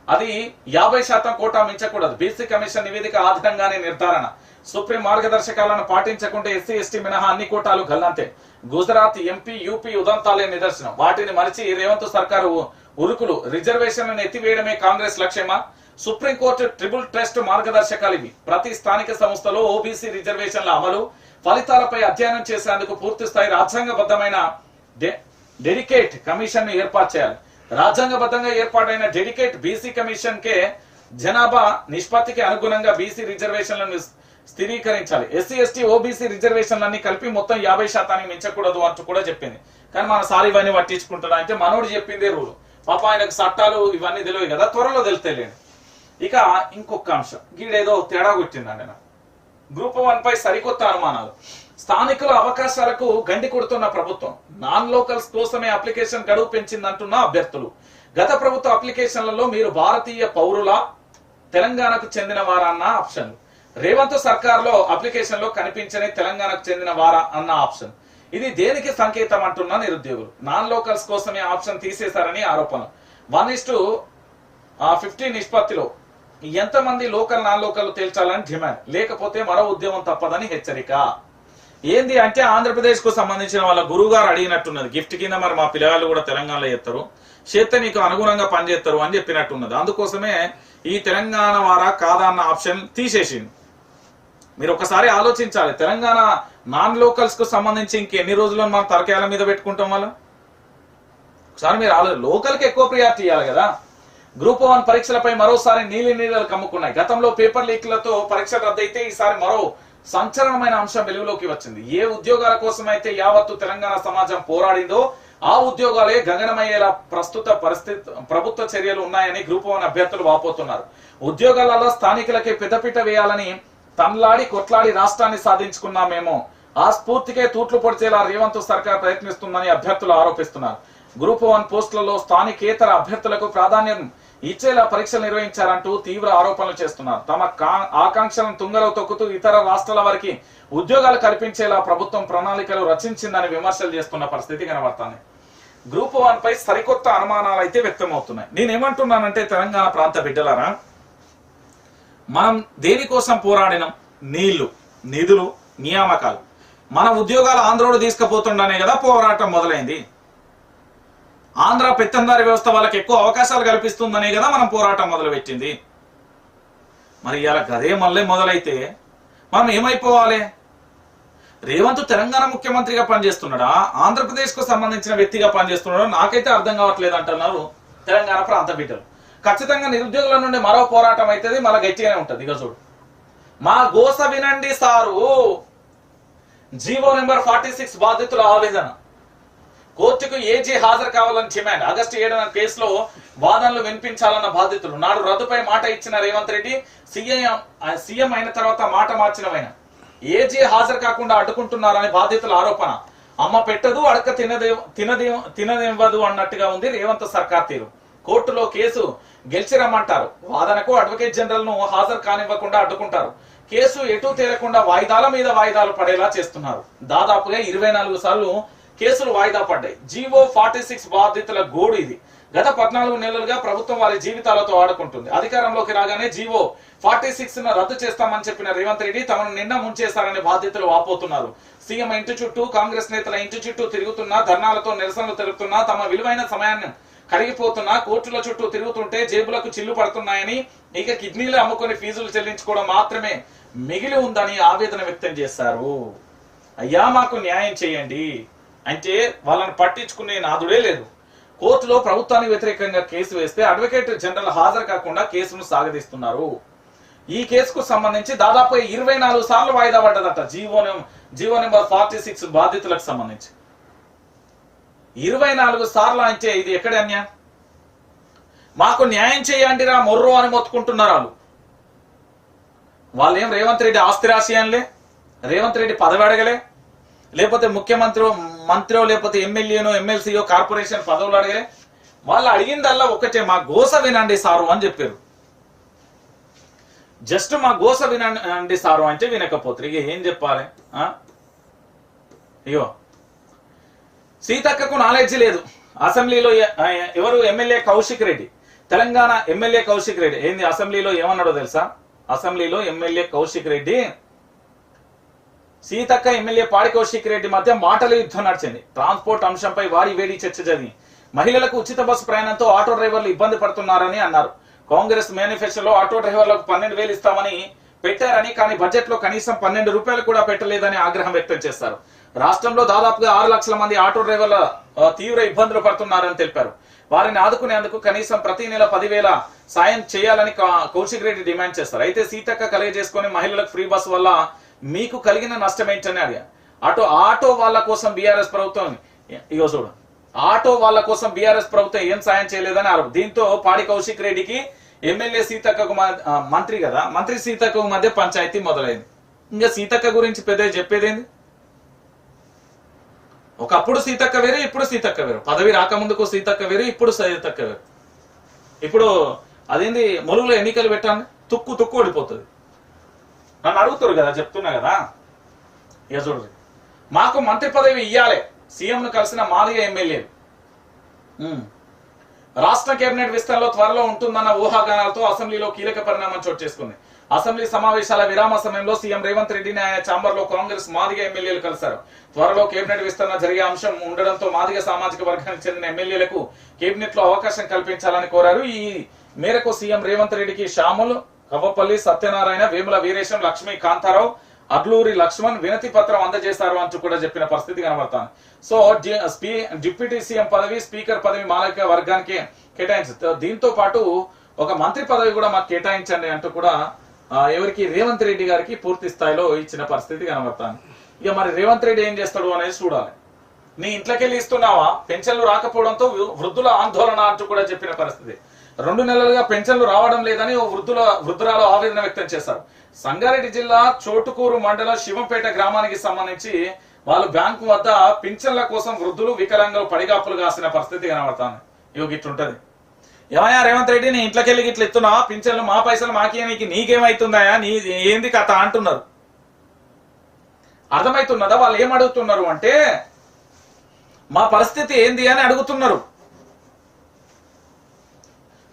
అది 50% కోటా మించకూడదు. బీసీ కమిషన్ నివేదిక ఆధారంగానే నిర్ధారణ. సుప్రీం మార్గదర్శకాలను పాటించకుంటే ఎస్సీ ఎస్టీ మినహా అన్ని కోటాలు గల్లంతే. గుజరాత్, ఎంపీ, యూపీ ఉదంతాలే నిదర్శనం. వాటిని మరిచి రేవంత్ సర్కారు ఉరుకులు. రిజర్వేషన్లను ఎత్తివేయడమే కాంగ్రెస్ లక్ష్యమా? సుప్రీంకోర్టు ట్రిపుల్ టెస్ట్ మార్గదర్శకాలు ఇవి. ప్రతి స్థానిక సంస్థలో ఓబీసీ రిజర్వేషన్ల అమలు ఫలితాలపై అధ్యయనం చేసేందుకు పూర్తి స్థాయి రాజ్యాంగబద్ధమైన డెడికేట్ కమిషన్ ను ఏర్పాటు చేయాలి. రాజ్యాంగబద్ధంగా ఏర్పాటైన డెడికేట్ బీసీ కమిషన్ కే జనాభా నిష్పత్తికి అనుగుణంగా బీసీ రిజర్వేషన్లను స్థిరీకరించాలి. ఎస్సీ ఎస్టీ ఓబీసీ రిజర్వేషన్లన్నీ కలిపి మొత్తం 50% మించకూడదు అంటూ కూడా చెప్పింది. కానీ మన సార్ ఇవన్నీ పట్టించుకుంటున్నా అంటే, మనోడు చెప్పిందే రూలు. పాప ఆయనకు చట్టాలు ఇవన్నీ తెలియదు కదా, త్వరలో తెలుస్తలేండి. ఇక ఇంకొక అంశం, గీడేదో తేడా కొట్టిందండి నాకు. గ్రూప్ 1 పై సరికొత్త అనుమానాలు. స్థానికుల అవకాశాలకు గండి కొడుతున్న ప్రభుత్వం. నాన్ లోకల్స్ కోసమే అప్లికేషన్ గడువు పెంచిందంటున్న అభ్యర్థులు. గత ప్రభుత్వ అప్లికేషన్లలో మీరు భారతీయ పౌరుల, తెలంగాణకు చెందిన వారా అన్న ఆప్షన్. రేవంత్ సర్కార్ లో అప్లికేషన్ లో కనిపించని తెలంగాణకు చెందిన వారా అన్న ఆప్షన్. ఇది దేనికి సంకేతం అంటున్న నిరుద్యోగులు. నాన్ లోకల్స్ కోసమే ఆప్షన్ తీసేశారని ఆరోపణలు. 1:50 నిష్పత్తిలో ఎంతమంది లోకల్ నాన్ లోకల్ తేల్చాలని డిమాండ్. లేకపోతే మరో ఉద్యమం తప్పదని హెచ్చరిక. ఏంది అంటే, ఆంధ్రప్రదేశ్ కు సంబంధించిన వాళ్ళ గురువు గారు అడిగినట్టున్నది, గిఫ్ట్ కింద మరి మా పిల్లగాళ్ళు కూడా తెలంగాణలో చేస్తారు, చేస్తే నీకు అనుగుణంగా పనిచేస్తారు అని చెప్పినట్టున్నది. అందుకోసమే ఈ తెలంగాణ వారా కాదా అన్న ఆప్షన్ తీసేసింది. మీరు ఒకసారి ఆలోచించాలి, తెలంగాణ నాన్ లోకల్స్ కు సంబంధించి ఇంకెన్ని రోజుల్లో మనం తలకాయల మీద పెట్టుకుంటాం వాళ్ళు. ఒకసారి మీరు లోకల్ కి ఎక్కువ ప్రియారిటీ ఇవ్వాలి కదా. గ్రూప్ 1 పరీక్షలపై మరోసారి నీళ్ళు కమ్ముకున్నాయి. గతంలో పేపర్ లీక్లతో పరీక్షలు రద్దయితే ఈసారి మరో సంచలనమైన అంశం వెలుగులోకి వచ్చింది. ఏ ఉద్యోగాల కోసం అయితే యావత్తు తెలంగాణ సమాజం పోరాడిందో ఆ ఉద్యోగాలే గగనమయ్యేలా ప్రస్తుత ప్రభుత్వ చర్యలు ఉన్నాయని గ్రూప్ 1 అభ్యర్థులు వాపోతున్నారు. ఉద్యోగాలలో స్థానికులకే పెద్దపీట వేయాలని తన్లాడి కొట్లాడి రాష్ట్రాన్ని సాధించుకున్నామేమో, ఆ స్ఫూర్తికే తూట్లు పొడిచేలా రేవంత్ సర్కార్ ప్రయత్నిస్తుందని అభ్యర్థులు ఆరోపిస్తున్నారు. గ్రూప్ 1 పోస్టులలో స్థానికేతర అభ్యర్థులకు ప్రాధాన్యం ఇచ్చేలా పరీక్షలు నిర్వహించారంటూ తీవ్ర ఆరోపణలు చేస్తున్నారు. తమ ఆకాంక్షలను తుంగలో తొక్కుతూ ఇతర రాష్ట్రాల వారికి ఉద్యోగాలు కల్పించేలా ప్రభుత్వం ప్రణాళికలు రచించిందని విమర్శలు చేస్తున్న పరిస్థితి కనబడుతుంది. గ్రూప్ 1 పై సరికొత్త అనుమానాలు అయితే వ్యక్తమవుతున్నాయి. నేనేమంటున్నానంటే, తెలంగాణ ప్రాంత బిడ్డలారా, మనం దేనికోసం పోరాడినాం? నీళ్లు, నిధులు, నియామకాలు. మన ఉద్యోగాలు ఆంధ్రోడు తీసుకుపోతుండనే కదా పోరాటం మొదలైంది. ఆంధ్ర పెత్తందారి వ్యవస్థ వాళ్ళకి ఎక్కువ అవకాశాలు కల్పిస్తుందనే కదా మనం పోరాటం మొదలుపెట్టింది. మరి ఇలా గదే మళ్ళీ మొదలైతే మనం ఏమైపోవాలి? రేవంత్ తెలంగాణ ముఖ్యమంత్రిగా పనిచేస్తున్నాడా, ఆంధ్రప్రదేశ్ కు సంబంధించిన వ్యక్తిగా పనిచేస్తున్నాడా నాకైతే అర్థం కావట్లేదు అంటున్నారు తెలంగాణ ప్రాంత బిడ్డలు. ఖచ్చితంగా నిరుద్యోగుల నుండి మరో పోరాటం అవుతుంది, మళ్ళీ గట్టిగానే ఉంటది. ఇక చూడు, మా గోస వినండి సారు. జీవో నెంబర్ 46 బాధితుల ఆవేదన. కోర్టుకు ఏజీ హాజరు కావాలని డిమాండ్. ఆగస్టు 7న కేసులో వాదనలు వినిపించాలన్న బాధితులు. నాడు రద్దుపై మాట ఇచ్చిన రేవంత్ రెడ్డి సీఎం అయిన తర్వాత మాట మార్చినవైన ఏజీ హాజరు కాకుండా అడ్డుకుంటున్నారని బాధితుల ఆరోపణ. అమ్మ పెట్టదు, అడక తినదేవ్వదు అన్నట్టుగా ఉంది రేవంత్ సర్కార్ తీరు. కోర్టులో కేసు గెలిచి రమ్మంటారు, వాదనకు అడ్వకేట్ జనరల్ ను హాజరు కానివ్వకుండా అడ్డుకుంటారు, కేసు ఎటు తేలకుండా వాయిదాల మీద వాయిదాలు పడేలా చేస్తున్నారు. దాదాపుగా 24 సార్లు కేసులు వాయిదా పడ్డాయి. జీవో 46 బాధితుల గోడు ఇది. గత 14 నెలలుగా ప్రభుత్వం వారి జీవితాలతో ఆడుకుంటుంది. అధికారంలోకి రాగానే జీవో 46 ను రద్దు చేస్తామని చెప్పిన రేవంత్ రెడ్డి తమను నిన్న ముంచేస్తారని బాధితులు వాపోతున్నారు. సీఎం ఇంటి చుట్టూ, కాంగ్రెస్ నేతల ఇంటి చుట్టూ తిరుగుతున్నా, ధర్నాలతో నిరసనలు తెలుపుతున్నా, తమ విలువైన సమయాన్ని కరిగిపోతున్నా, కోర్టుల చుట్టూ తిరుగుతుంటే జేబులకు చిల్లు పడుతున్నాయని, ఇక కిడ్నీలు అమ్ముకొని ఫీజులు చెల్లించుకోవడం మాత్రమే మిగిలి ఉందని ఆవేదన వ్యక్తం చేశారు. అయ్యా మాకు న్యాయం చేయండి అంటే వాళ్ళని పట్టించుకునే నాదుడే లేదు. కోర్టులో ప్రభుత్వానికి వ్యతిరేకంగా కేసు వేస్తే అడ్వకేట్ జనరల్ హాజరు కాకుండా కేసును సాగదీస్తున్నారు. ఈ కేసుకు సంబంధించి దాదాపు 24 సార్లు వాయిదా పడ్డదట. జీవో నెంబర్ 46 బాధితులకు సంబంధించి 24 సార్లు అంటే ఇది ఎక్కడ అన్యాయం? మాకు న్యాయం చేయండి రా మొర్రో అని మొత్తుకుంటున్నారు వాళ్ళేం రేవంత్ రెడ్డి ఆస్తి రాశియన్లే, రేవంత్ రెడ్డి పదవి అడగలే, లేకపోతే మంత్రో లేకపోతే ఎమ్మెల్యేనో ఎమ్మెల్సీయో కార్పొరేషన్ పదవులు అడగలే. వాళ్ళు అడిగిందల్లా ఒకటే, మా గోస వినండి సారు అని చెప్పారు. జస్ట్ మా గోస వినండి సారు అంటే వినకపోతే ఇక ఏం చెప్పాలి? అయ్యో సీతక్కకు నాలెడ్జ్ లేదు. అసెంబ్లీలో ఎవరు ఎమ్మెల్యే కౌశిక్ రెడ్డి, తెలంగాణ ఎమ్మెల్యే కౌశిక్ రెడ్డి ఏంది అసెంబ్లీలో ఏమన్నాడో తెలుసా? అసెంబ్లీలో ఎమ్మెల్యే కౌశిక్ రెడ్డి సీతక్క ఎమ్మెల్యే పాడి కౌశిక్ రెడ్డి మధ్య మాటల యుద్ధం నడిచింది. ట్రాన్స్పోర్ట్ అంశంపై వారి వేడి చర్చ జరిగింది. మహిళలకు ఉచిత బస్సు ప్రయాణంతో ఆటో డ్రైవర్లు ఇబ్బంది పడుతున్నారని అన్నారు. కాంగ్రెస్ మేనిఫెస్టోలో ఆటో డ్రైవర్లకు 12,000 ఇస్తామని పెట్టారని, కానీ బడ్జెట్ లో కనీసం 12 రూపాయలు కూడా పెట్టలేదని ఆగ్రహం వ్యక్తం చేశారు. రాష్ట్రంలో దాదాపుగా 6 లక్షల మంది ఆటో డ్రైవర్ల తీవ్ర ఇబ్బందులు పడుతున్నారని తెలిపారు. వారిని ఆదుకునేందుకు కనీసం ప్రతి నెల 10,000 సాయం చేయాలని కౌశిక్ రెడ్డి డిమాండ్ చేస్తారు. అయితే సీతక్క కలగజేసుకుని మహిళలకు ఫ్రీ బస్సు వల్ల మీకు కలిగిన నష్టం ఏంటని అడిగారు. ఆటో వాళ్ళ కోసం బీఆర్ఎస్ ప్రభుత్వం ఇగో చూడు, ఆటో వాళ్ళ కోసం బీఆర్ఎస్ ప్రభుత్వం ఏం సాయం చేయలేదని ఆరోపణ. దీంతో పాడి కౌశిక్ రెడ్డికి ఎమ్మెల్యే సీతక్కకు మంత్రి కదా, మంత్రి సీతక్క మధ్య పంచాయతీ మొదలైంది. ఇంకా సీతక్క గురించి పెద్ద చెప్పేదేంది? ఒకప్పుడు సీతక్క వేరు, ఇప్పుడు సీతక్క వేరు. పదవి రాకముందుకు సీతక్క వేరు, ఇప్పుడు సీతక్క వేరు. ఇప్పుడు అదేంది మొలుగులో ఎన్నికలు పెట్టాను తుక్కు ఓడిపోతుంది. నన్ను అడుగుతారు కదా, చెప్తున్నా కదా. ఇక చూడండి, మాకు మంత్రి పదవి ఇయ్యాలి, సీఎం ను కలిసిన మాదిగ ఎమ్మెల్యేలు. రాష్ట్ర కేబినెట్ విస్తరణలో త్వరలో ఉంటుందన్న ఊహాగానాలతో అసెంబ్లీలో కీలక పరిణామం చోటు చేసుకుంది. అసెంబ్లీ సమావేశాల విరామ సమయంలో సీఎం రేవంత్ రెడ్డిని ఆయన ఛాంబర్ లో కాంగ్రెస్ మాదిగ ఎమ్మెల్యేలు కలిశారు. త్వరలో కేబినెట్ విస్తరణ జరిగే అంశం ఉండడంతో మాదిగ సామాజిక వర్గానికి చెందిన ఎమ్మెల్యేలకు కేబినెట్ లో అవకాశం కల్పించాలని కోరారు. ఈ మేరకు సీఎం రేవంత్ రెడ్డికి షాముల్, కవ్వపల్లి సత్యనారాయణ, వేముల వీరేశం, లక్ష్మీ కాంతారావు, అడ్లూరి లక్ష్మణ్ వినతి పత్రం అందజేశారు అంటూ కూడా చెప్పిన పరిస్థితి కనబడతాను. సో డిప్యూటీ సీఎం పదవి, స్పీకర్ పదవి మాదిగ వర్గానికి కేటాయించారు. దీంతో పాటు ఒక మంత్రి పదవి కూడా మాకు కేటాయించండి అంటూ కూడా ఎవరికి రేవంత్ రెడ్డి గారికి పూర్తి స్థాయిలో ఇచ్చిన పరిస్థితి కనబడతాను. ఇక మరి రేవంత్ రెడ్డి ఏం చేస్తాడు అనేది చూడాలి. నీ ఇంట్లోకెళ్ళి ఇస్తున్నావా? పెన్షన్లు రాకపోవడంతో వృద్ధుల ఆందోళన అంటూ కూడా చెప్పిన పరిస్థితి. 2 నెలలుగా పెన్షన్లు రావడం లేదని వృద్ధురాలు ఆవేదన వ్యక్తం చేశారు. సంగారెడ్డి జిల్లా చోటుకూరు మండలం శివంపేట గ్రామానికి సంబంధించి వాళ్ళు బ్యాంకు వద్ద పింఛన్ల కోసం వృద్ధులు, వికలాంగులు పడిగాపులు కాసిన పరిస్థితి కనబడతాను. ఇవి గిట్లుంటది. ఏమయ్యా రేవంత్ రెడ్డి, నీ ఇంట్లోకెళ్ళి గిట్ల ఇస్తున్నా పింఛన్లు, మా పైసలు మాకే, నీకేమైతుందా, నీ ఏంది కథ అంటున్నారు. అర్థమవుతున్నదా? వాళ్ళు ఏం అడుగుతున్నారు అంటే మా పరిస్థితి ఏంది అని అడుగుతున్నారు.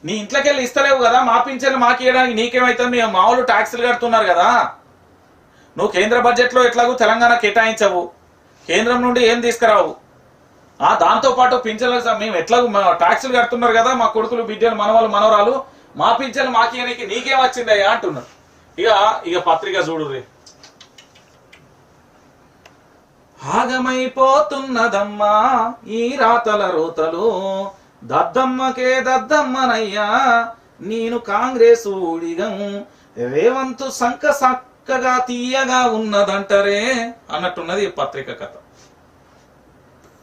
నీ ఇంట్లోకెళ్ళి ఇస్తలేవు కదా, మా పింఛన్లు మాకు ఇవ్వడానికి నీకేమైతుంది? మీ మామూలు ట్యాక్సులు కడుతున్నారు కదా. నువ్వు కేంద్ర బడ్జెట్ లో ఎట్లాగూ తెలంగాణ కేటాయించవు, కేంద్రం నుండి ఏం తీసుకురావు. దాంతో పాటు పింఛన్లు మేము ఎట్లాగూ ట్యాక్సులు కడుతున్నారు కదా, మా కొడుకులు, బిడ్డలు, మనవాళ్ళు, మనవరాలు, మా పింఛన్లు మాకు ఇవ్వడానికి నీకేం వచ్చిందయ్యా అంటున్నారు. ఇక పత్రిక చూడు, ఆగమైపోతున్నదమ్మా ఈ రాతల రోతలు, దద్దమ్మకే దద్దమ్మనయ్యా నేను కాంగ్రెస్ ఊడిగం, రేవంత్ సంక సక్కగా తీయగా ఉన్నదంటరే అన్నట్టున్నది ఈ పత్రిక కథ.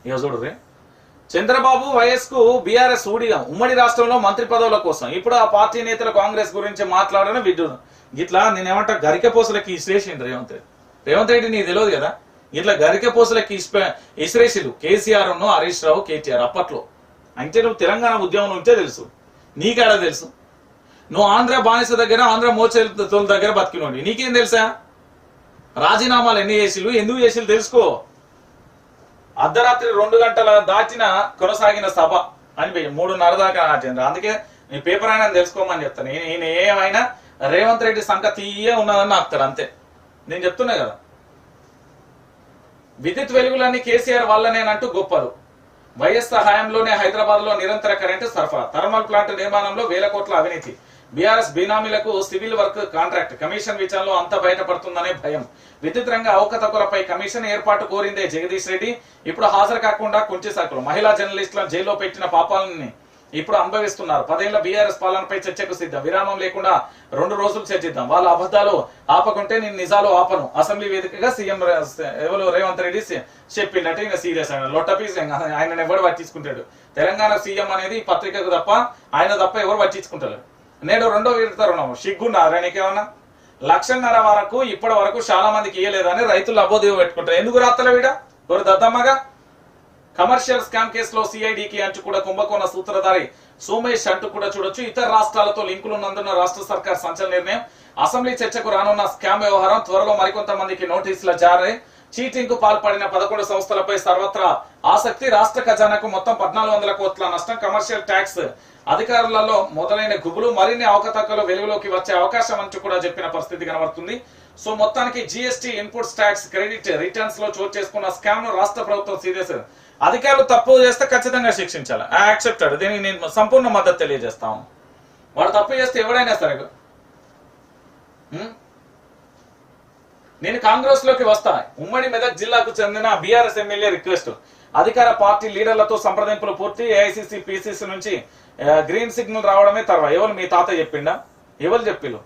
ఇక చూడరే, చంద్రబాబు వయస్కు బీఆర్ఎస్ ఊడిగం, ఉమ్మడి రాష్ట్రంలో మంత్రి పదవుల కోసం. ఇప్పుడు ఆ పార్టీ నేతలు కాంగ్రెస్ గురించి మాట్లాడని విడ్డు ఇట్లా నేనేమంటా గరికెపోసలకి ఇసిరేసిండు రేవంత్ రెడ్డి. నీకు తెలియదు కదా, ఇట్లా గరికెపోసలకి ఇసిరేసిలు కేసీఆర్, హరీష్ రావు, కేటీఆర్. అప్పట్లో అంటే నువ్వు తెలంగాణ ఉద్యమం ఉంటే తెలుసు, నీకాడ తెలుసు. నువ్వు ఆంధ్ర బానిస దగ్గర, ఆంధ్ర మోచేతుల దగ్గర బతికినోడి, నీకేం తెలుసా? రాజీనామాలు ఎన్ని చేసిలు, ఎందుకు చేసిలు తెలుసుకో. అర్ధరాత్రి 2 గంటల దాటిన కొనసాగిన సభ అని 3:30 దాకా నాటిండ్రు. అందుకే నీ పేపర్ అయినా తెలుసుకోమని చెప్తాను. నేను ఏమైనా రేవంత్ రెడ్డి సంఖ్య తీయే ఉన్నదని నాకుతాడు అంతే. నేను చెప్తున్నా కదా, విద్యుత్ వెలుగులన్నీ కేసీఆర్ వల్లనేనంటూ గొప్పలు. వైఎస్ఆర్ హయాంలోనే హైదరాబాద్ లో నిరంతర కరెంటు సరఫరా, థర్మల్ ప్లాంట్ నిర్మాణంలో 1000 కోట్ల అవినీతి, బీఆర్ఎస్ బీనామీలకు సివిల్ వర్క్ కాంట్రాక్ట్ కమిషన్ విచారణలో అంత బయటపడుతుందనే భయం, విద్యుత్ రంగ అవకతవకలపై కమిషన్ ఏర్పాటు కోరిందే జగదీష్ రెడ్డి, ఇప్పుడు హాజరు కాకుండా కుంచి సాకులు, మహిళా జర్నలిస్టులను జైల్లో పెట్టిన పాపాలని ఇప్పుడు అనుభవిస్తున్నారు. 10 ఏళ్ల బీఆర్ఎస్ పాలనపై చర్చకు సిద్ధం, విరామం లేకుండా 2 రోజులు చర్చిద్దాం, వాళ్ళ అబద్ధాలు ఆపకుంటే నేను నిజాలు ఆపను, అసెంబ్లీ వేదికగా సీఎం ఎవరు రేవంత్ రెడ్డి చెప్పిందంటే ఇంకా సీరియస్ ఆయన లొట్టపీస్, ఆయన ఎవరు పట్టించుకుంటాడు? తెలంగాణ సీఎం అనేది పత్రికకు తప్ప ఆయన తప్ప ఎవరు పట్టించుకుంటారు? నేడు 2వ విడత రుణం సిగ్గున్నారా నీకేమన్నా? 1.5 లక్షల వరకు ఇప్పటి వరకు చాలా మందికి ఇయ్యలేదని రైతులు అబోదేవి పెట్టుకుంటారు. ఎందుకు రాత్తల వీడ ఎవరు దద్దమ్మగా? కమర్షియల్ స్కామ్ కేసులో సిఐడికి అంటూ కూడా కుంభకోణ సూత్రధారి సోమేష్ అంటూ కూడా చూడొచ్చు. ఇతర రాష్ట్రాలతో లింకులు ఉన్నందున రాష్ట్ర సర్కార్ సంచలన నిర్ణయం, అసెంబ్లీ చర్చకు రానున్న స్కామ్ వ్యవహారం, త్వరలో మరికొంతమందికి నోటీసుల జారీ, చీటింగ్ కు పాల్పడిన 11 సంస్థలపై సర్వత్రా ఆసక్తి, రాష్ట్ర ఖజానాకు మొత్తం 1400 కోట్ల నష్టం, కమర్షియల్ ట్యాక్స్ అధికారులలో మొదలైన గుబులు, మరిన్ని అవకతవకలు వెలుగులోకి వచ్చే అవకాశం అంటూ కూడా చెప్పిన పరిస్థితి కనబడుతుంది. సో మొత్తానికి GST, inputs tax, credit returns లో చోటు చేసుకున్న స్కామ్ ను రాష్ట్ర ప్రభుత్వం సీరియస్, అధికారులు తప్పు చేస్తే ఖచ్చితంగా శిక్షించాలి. యాక్సెప్టెడ్, దీనికి నేను సంపూర్ణ మద్దతు తెలియజేస్తాను. వాడు తప్పు చేస్తే ఎవడైనా సరే. నేను కాంగ్రెస్ లోకి వస్తా. ఉమ్మడి మెదక్ జిల్లాకు చెందిన బీఆర్ఎస్ ఎమ్మెల్యే రిక్వెస్ట్, అధికార పార్టీ లీడర్లతో సంప్రదింపులు పూర్తి, ఏఐసిసి పిసిసి నుంచి గ్రీన్ సిగ్నల్ రావడమే తర్వాత. ఎవరు మీ తాత చెప్పిండా? ఎవరు చెప్పిలు?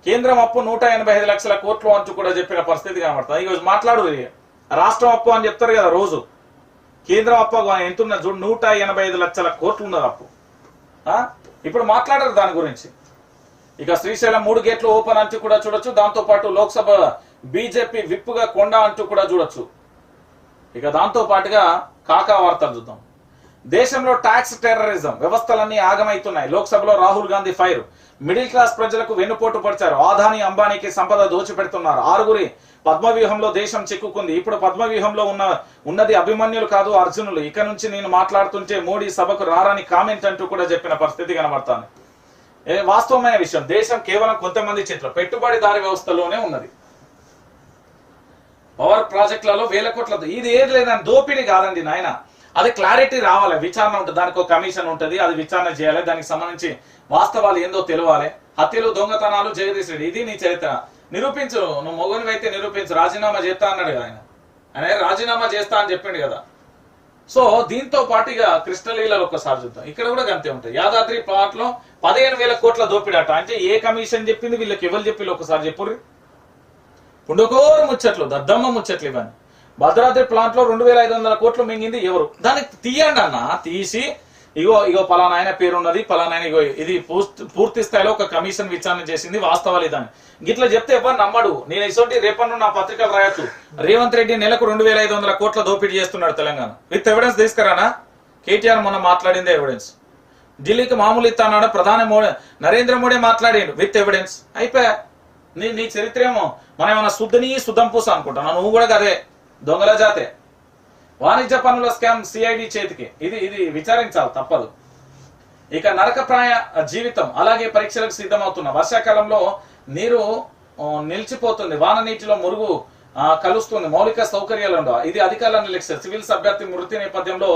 కేంద్రం అప్పు 185 లక్షల కోట్లు అంటూ కూడా చెప్పిన పరిస్థితి కనబడుతుంది. ఈరోజు మాట్లాడు, రాష్ట్రం అప్పు అని చెప్తారు కదా రోజు, కేంద్రం అప్పు ఎంతున్న చూడు, 185 లక్షల కోట్లు ఉన్నది అప్పు. ఇప్పుడు మాట్లాడరు దాని గురించి. ఇక శ్రీశైలం 3 గేట్లు ఓపెన్ అంటూ కూడా చూడొచ్చు. దాంతో పాటు లోక్సభ బీజేపీ విప్ గా కొండ అంటూ కూడా చూడొచ్చు. ఇక దాంతో పాటుగా కాకా వార్తలు చూద్దాం. దేశంలో ట్యాక్స్ టెర్రరిజం వ్యవస్థలన్నీ ఆగమైతున్నాయి, లోక్సభలో Rahul Gandhi fire, middle class ప్రజలకు వెన్నుపోటు పడిచారు, ఆదాని అంబానీకి సంపద దోచిపెడుతున్నారు, 6గురి పద్మవ్యూహంలో దేశం చిక్కుకుంది, ఇప్పుడు పద్మవ్యూహంలో ఉన్నది అభిమన్యులు కాదు అర్జునులు, ఇక నుంచి నేను మాట్లాడుతుంటే మోడీ సభకు రారని కామెంట్ అంటూ కూడా చెప్పిన పరిస్థితి కనబడుతుంది. వాస్తవమైన విషయం, దేశం కేవలం కొంతమంది చేతిలో పెట్టుబడిదారి వ్యవస్థలోనే ఉన్నది. పవర్ ప్రాజెక్టులలో 1000 కోట్ల, ఇది ఏది లేదని దోపిడీ కాదండి నాయన, అది క్లారిటీ రావాలి, విచారణ ఉంటుంది, దానికి ఒక కమిషన్ ఉంటుంది, అది విచారణ చేయాలి, దానికి సంబంధించి వాస్తవాలు ఏందో తెలియాలి. హత్యలు, దొంగతనాలు, జగదీష్ రెడ్డి, ఇది నీ చరిత్ర నిరూపించు. నువ్వు మొగనివి అయితే నిరూపించు. రాజీనామా చేస్తా అన్నాడు కదా ఆయన రాజీనామా చేస్తా అని చెప్పిండు కదా. సో దీంతో పాటుగా కృష్ణలీలలో ఒకసారి చూద్దాం. ఇక్కడ కూడా గంతే ఉంటాయి. యాదాద్రి ప్లాట్ లో 15,000 కోట్ల దోపిడట. అంటే ఏ కమిషన్ చెప్పింది, వీళ్ళకి ఎవరు చెప్పి ఒకసారి చెప్పుర్రి. పుండుకోరు ముచ్చట్లు, దద్దమ్మ ముచ్చట్లు ఇవన్నీ. భద్రాద్రి ప్లాంట్ లో 2,500 కోట్లు మింగింది ఎవరు? దానికి తీయండి అన్న, తీసి ఇగో పలానా ఆయన పేరున్నది, పలానా ఇగో ఇది పూర్తి స్థాయిలో ఒక కమిషన్ విచారణ చేసింది, వాస్తవాలు ఇదని గిట్లా చెప్తే ఎవరు నమ్మడు. నేను ఇసోటి రేపన్ను నా పత్రికలు రాయొచ్చు, రేవంత్ రెడ్డి నెలకు 2,500 కోట్ల దోపిడీ చేస్తున్నాడు తెలంగాణ, విత్ ఎవిడెన్స్ తీసుకురానా? కేటీఆర్ మొన్న మాట్లాడిందే ఎవిడెన్స్. ఢిల్లీకి మామూలు ఇస్తా అన్నాడు ప్రధాని నరేంద్ర మోడీ మాట్లాడిండు విత్ ఎవిడెన్స్. అయిపోయా. నీ చరిత్ర ఏమో మనం ఏమన్నా శుద్ధం పూస అనుకుంటున్నా, నువ్వు కూడా కదే దొంగల జాతే. వాణిజ్య పన్నుల స్కామ్ సిఐడి చేతికి, ఇది విచారించాలి, తప్పదు. ఇక నరకప్రాయ జీవితం, అలాగే పరీక్షలకు సిద్ధమవుతున్న వర్షాకాలంలో నీరు నిలిచిపోతుంది, వాన నీటిలో మురుగు కలుస్తుంది, మౌలిక సౌకర్యాలు ఉండవు, ఇది అధికారుల నిర్లక్ష్యం. సివిల్స్ అభ్యర్థి మృతి నేపథ్యంలో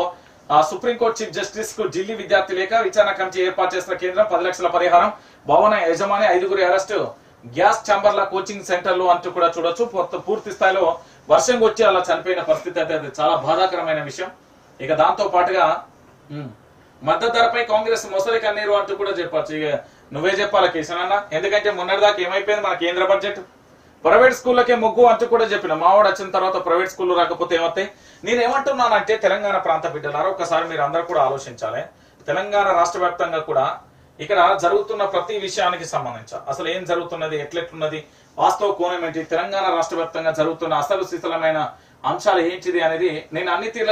సుప్రీంకోర్టు చీఫ్ జస్టిస్ కు ఢిల్లీ విద్యార్థి లేక విచారణ కమిటీ ఏర్పాటు చేసిన కేంద్రం 10 లక్షల పరిహారం, భవన యజమాని 5గురి అరెస్టు, గ్యాస్ ఛాంబర్ల కోచింగ్ సెంటర్లు అంటూ కూడా చూడొచ్చు. పూర్తి స్థాయిలో వర్షం వచ్చి అలా చనిపోయిన పరిస్థితి అయితే అది చాలా బాధాకరమైన విషయం. ఇక దాంతో పాటుగా మద్దతు ధరపై కాంగ్రెస్ మొసలి కన్నీరు అంటూ కూడా చెప్పచ్చు. ఇక నువ్వే చెప్పాలి కిషన్ అన్న, ఎందుకంటే మొన్నటిదాకా ఏమైపోయింది మన కేంద్ర బడ్జెట్, ప్రైవేట్ స్కూళ్ళకే మొగ్గు అంటూ కూడా చెప్పిన. మావాడు వచ్చిన తర్వాత ప్రైవేట్ స్కూళ్ళు రాకపోతే ఏమవుతాయి? నేనేమంటున్నానంటే తెలంగాణ ప్రాంత బిడ్డలారా, ఒకసారి మీరు అందరూ కూడా ఆలోచించాలి. తెలంగాణ రాష్ట్ర వ్యాప్తంగా కూడా ఇక్కడ జరుగుతున్న ప్రతి విషయానికి సంబంధించి అసలు ఏం జరుగుతున్నది, ఎట్లెట్లున్నది, వాస్తవ కోణం ఏంటి, తెలంగాణ రాష్ట్ర వ్యాప్తంగా జరుగుతున్న అసలు శిథిలమైన అంశాలు ఏంటిది అనేది నేను అన్ని తీర్ల